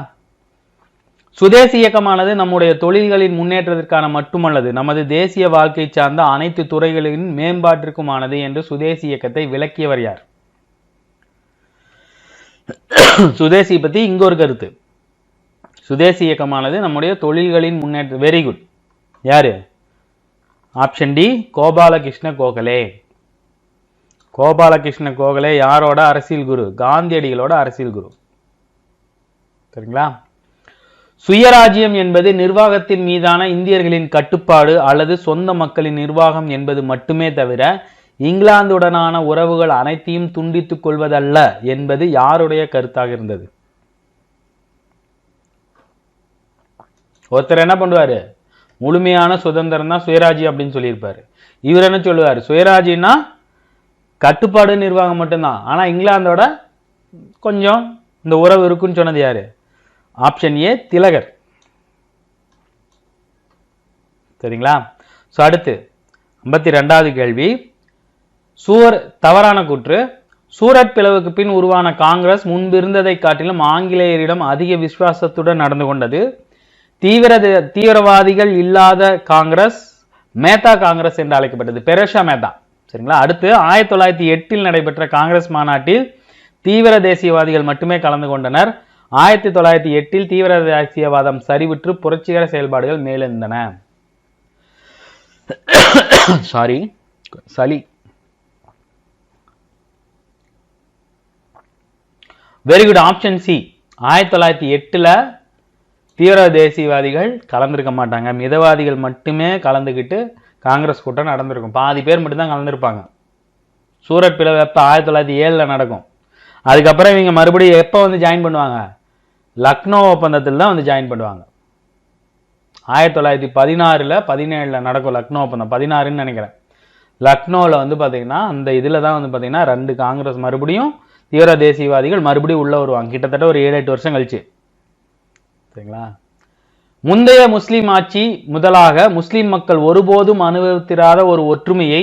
சுதேசி இயக்கமானது நம்முடைய தொழில்களின் முன்னேற்றத்திற்கான மட்டுமல்லது, நமது தேசிய வாழ்க்கை சார்ந்த அனைத்து துறைகளின் மேம்பாட்டிற்குமானது என்று சுதேசி இயக்கத்தை விளக்கியவர் யார்? சுதேசி பத்தி இங்க ஒரு கருத்து. சுதேசி இயக்கமானது நம்முடைய தொழில்களின் முன்னேற்ற. Very good. யாரு? Option D Gopalkrishna Gokhale. கோபாலகிருஷ்ண கோகலே யாரோட அரசியல் குரு? காந்தியடிகளோட அரசியல் குரு. சரிங்களா? சுயராஜ்யம் என்பது நிர்வாகத்தின் மீதான இந்தியர்களின் கட்டுப்பாடு அல்லது சொந்த மக்களின் நிர்வாகம் என்பது மட்டுமே தவிர இங்கிலாந்துடனான உறவுகள் அனைத்தையும் துண்டித்துக் கொள்வதல்ல என்பது யாருடைய கருத்தாக இருந்தது? ஒருத்தர் என்ன பண்ணுவாரு? முழுமையான சுதந்திரம் தான் சுயராஜ்யம் அப்படின்னு சொல்லியிருப்பாரு. இவர் என்ன சொல்லுவார்? சுயராஜ்யம்னா கட்டுப்பாடு நிர்வாகம் மட்டும்தான், ஆனா இங்கிலாந்தோட கொஞ்சம் இந்த உறவு இருக்குன்னு சொன்னது யாரு? ஆப்ஷன் ஏ திலகர். சரிங்களா? அடுத்து 52வது கேள்வி. தவறான கூற்று. சூரத் பிளவுக்கு பின் உருவான காங்கிரஸ் முன்பு இருந்ததை காட்டிலும் ஆங்கிலேயரிடம் அதிக விசுவாசத்துடன் நடந்து கொண்டது. தீவிரவாதிகள் இல்லாத காங்கிரஸ் மேத்தா காங்கிரஸ் என்று அழைக்கப்பட்டது. பெரேஷா மேத்தா. சரிங்களா. அடுத்து 1908 நடைபெற்ற காங்கிரஸ் மாநாட்டில் தீவிர தேசியவாதிகள் மட்டுமே கலந்து கொண்டனர். 1908 தீவிர தேசியவாதம் சரிவுற்று புரட்சிகர செயல்பாடுகள் மேலெழுந்தன. சாரி, சளி. Very good. Option C. 1908 தீவிர தேசியவாதிகள் கலந்துருக்க மாட்டாங்க. மிதவாதிகள் மட்டுமே கலந்துக்கிட்டு காங்கிரஸ் கூட்டம் நடந்திருக்கும். பாதி பேர் மட்டும்தான் கலந்துருப்பாங்க. சூரத் பிளவு எப்போ? 1907 நடக்கும். அதுக்கப்புறம் இவங்க மறுபடியும் எப்போ வந்து ஜாயின் பண்ணுவாங்க? லக்னோ ஒப்பந்தத்தில் தான் வந்து ஜாயின் பண்ணுவாங்க. 1916 17 நடக்கும் லக்னோ ஒப்பந்தம். 16ன்னு நினைக்கிறேன். லக்னோவில் வந்து பார்த்தீங்கன்னா அந்த இதில் தான் வந்து பார்த்தீங்கன்னா 2 காங்கிரஸ் மறுபடியும் தீவிர தேசியவாதிகள் மறுபடியும் உள்ளே வருவாங்க. கிட்டத்தட்ட ஒரு 7-8 வருஷம் கழிச்சு. சரிங்களா. முந்தைய முஸ்லிம் ஆட்சி முதலாக முஸ்லிம் மக்கள் ஒருபோதும் அனுபவித்திராத ஒரு ஒற்றுமையை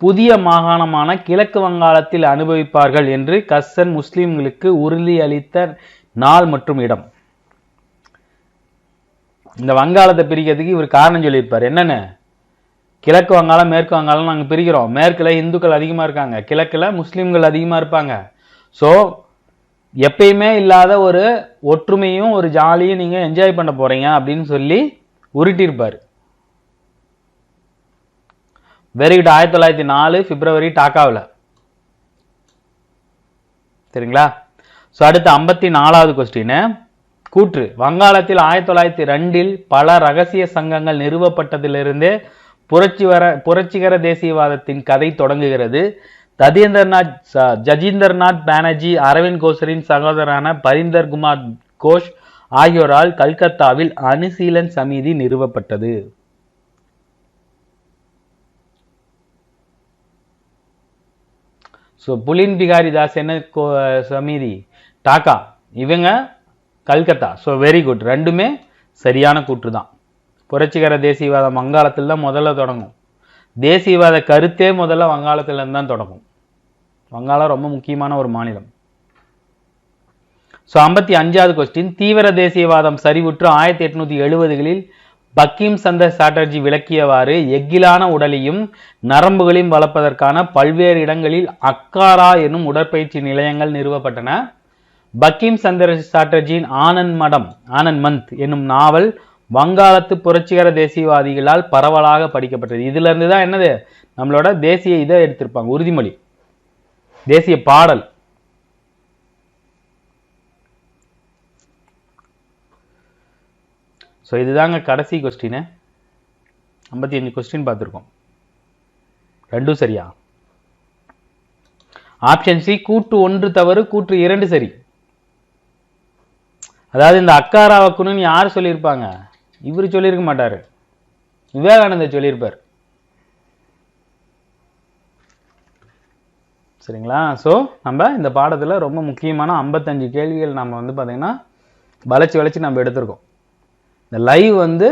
புதிய மாகாணமான கிழக்கு வங்காளத்தில் அனுபவிப்பார்கள் என்று கஸ்ஸன் முஸ்லிம்களுக்கு உறுதி அளித்த நாள் மற்றும் இடம். இந்த வங்காளத்தை பிரிக்கிறதுக்கு இவர் காரணம் சொல்லியிருப்பார். என்னன்னு? கிழக்கு வங்காளம் மேற்கு வங்காளம் நாங்கள் பிரிக்கிறோம். மேற்குல இந்துக்கள் அதிகமாக இருக்காங்க, கிழக்குல முஸ்லிம்கள் அதிகமாக இருப்பாங்க. ஸோ எப்பயுமே இல்லாத ஒரு ஒற்றுமையும் ஒரு ஜாலியும் நீங்கள் என்ஜாய் பண்ண போறீங்க அப்படின்னு சொல்லி உருட்டியிருப்பார். Very good. 1904 பிப்ரவரி டாக்காவில். சரிங்களா. ஸோ அடுத்து 54வது கொஸ்டின். கூற்று. வங்காளத்தில் 1902 பல ரகசிய சங்கங்கள் நிறுவப்பட்டதிலிருந்தே புரட்சிகர தேசியவாதத்தின் கதை தொடங்குகிறது. ஜஜீந்தர்நாத் பானர்ஜி அரவிந்த் கோஷரின் சகோதரரான பரிந்தர் குமார் கோஷ் ஆகியோரால் கல்கத்தாவில் அனுசீலன் சமிதி நிறுவப்பட்டது. ஸோ புலின் பிகாரி தாஸ் என்ன சமிதி? டாக்கா. இவங்க கல்கத்தா. So very good. ரெண்டுமே சரியான கூற்று தான். புரட்சிகர தேசியவாதம் வங்காளத்தில் தான் முதல்ல தொடங்கும். தேசியவாத கருத்தே முதல்ல வங்காளத்தில் இருந்து தான் தொடங்கும். வங்காளம் ரொம்ப முக்கியமான ஒரு மாநிலம். ஸோ 55வது கொஸ்டின். தீவிர தேசியவாதம் சரிவுற்று 1870களில் பக்கிம் சந்தர் சாட்டர்ஜி விளக்கியவாறு எஃகிலான உடலையும் நரம்புகளையும் வளர்ப்பதற்கான பல்வேறு இடங்களில் அக்காரா என்னும் உடற்பயிற்சி நிலையங்கள் நிறுவப்பட்டன. பக்கிம் சந்தர் சாட்டர்ஜியின் ஆனந்த் மந்த் என்னும் நாவல் வங்காளத்து புரட்சிகர தேசியவாதிகளால் பரவலாக படிக்கப்பட்டது. இதுல இருந்து தான் என்னது நம்மளோட தேசிய இதை எடுத்திருப்பாங்க, உறுதிமொழி, தேசிய பாடல். ஸோ இதுதாங்க கடைசி கொஸ்டின். 55 கொஸ்டின் பார்த்துருக்கோம். ரெண்டும் சரியா? Option C. கூற்று 1 தவறு, கூற்று 2 சரி. அதாவது இந்த அக்காரா வைக்கணும்னு யார் சொல்லியிருப்பாங்க? இவர் சொல்லியிருக்க மாட்டாரு, விவேகானந்தர் சொல்லியிருப்பார். சரிங்களா. ஸோ நம்ம இந்த பாடத்தில் ரொம்ப முக்கியமான 55 கேள்விகள் நம்ம வந்து பார்த்தீங்கன்னா வளைச்சி நம்ம எடுத்திருக்கோம். இந்த லைவ் வந்து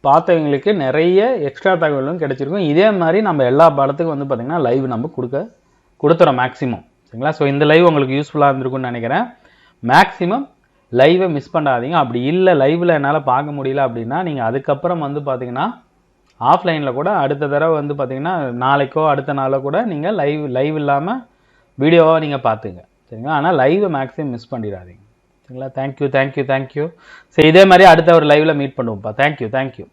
பார்த்தவங்களுக்கு நிறைய எக்ஸ்ட்ரா தகவலும் கிடைச்சிருக்கும். இதே மாதிரி நம்ம எல்லா பாடத்துக்கும் வந்து பார்த்தீங்கன்னா லைவ் நம்ம கொடுத்துறோம் மேக்ஸிமம். சரிங்களா. ஸோ இந்த லைவ் உங்களுக்கு யூஸ்ஃபுல்லாக இருந்திருக்கும்னு நினைக்கிறேன். மேக்ஸிமம் லைவை மிஸ் பண்ணாதீங்க. அப்படி இல்லை லைவில் என்னால் பார்க்க முடியல அப்படின்னா நீங்கள் அதுக்கப்புறம் வந்து பார்த்தீங்கன்னா ஆஃப்லைனில் கூட அடுத்த தடவை வந்து பார்த்தீங்கன்னா நாளைக்கோ அடுத்த நாளோ கூட நீங்கள் லைவ் இல்லாமல் வீடியோவாக நீங்கள் பார்த்துங்க. சரிங்களா. ஆனால் லைவை மேக்ஸிமம் மிஸ் பண்ணிடாதீங்க. சரிங்களா. தேங்க்யூ. ஸோ இதே மாதிரி அடுத்த ஒரு லைவில் மீட் பண்ணுவோம்ப்பா. தேங்க்யூ.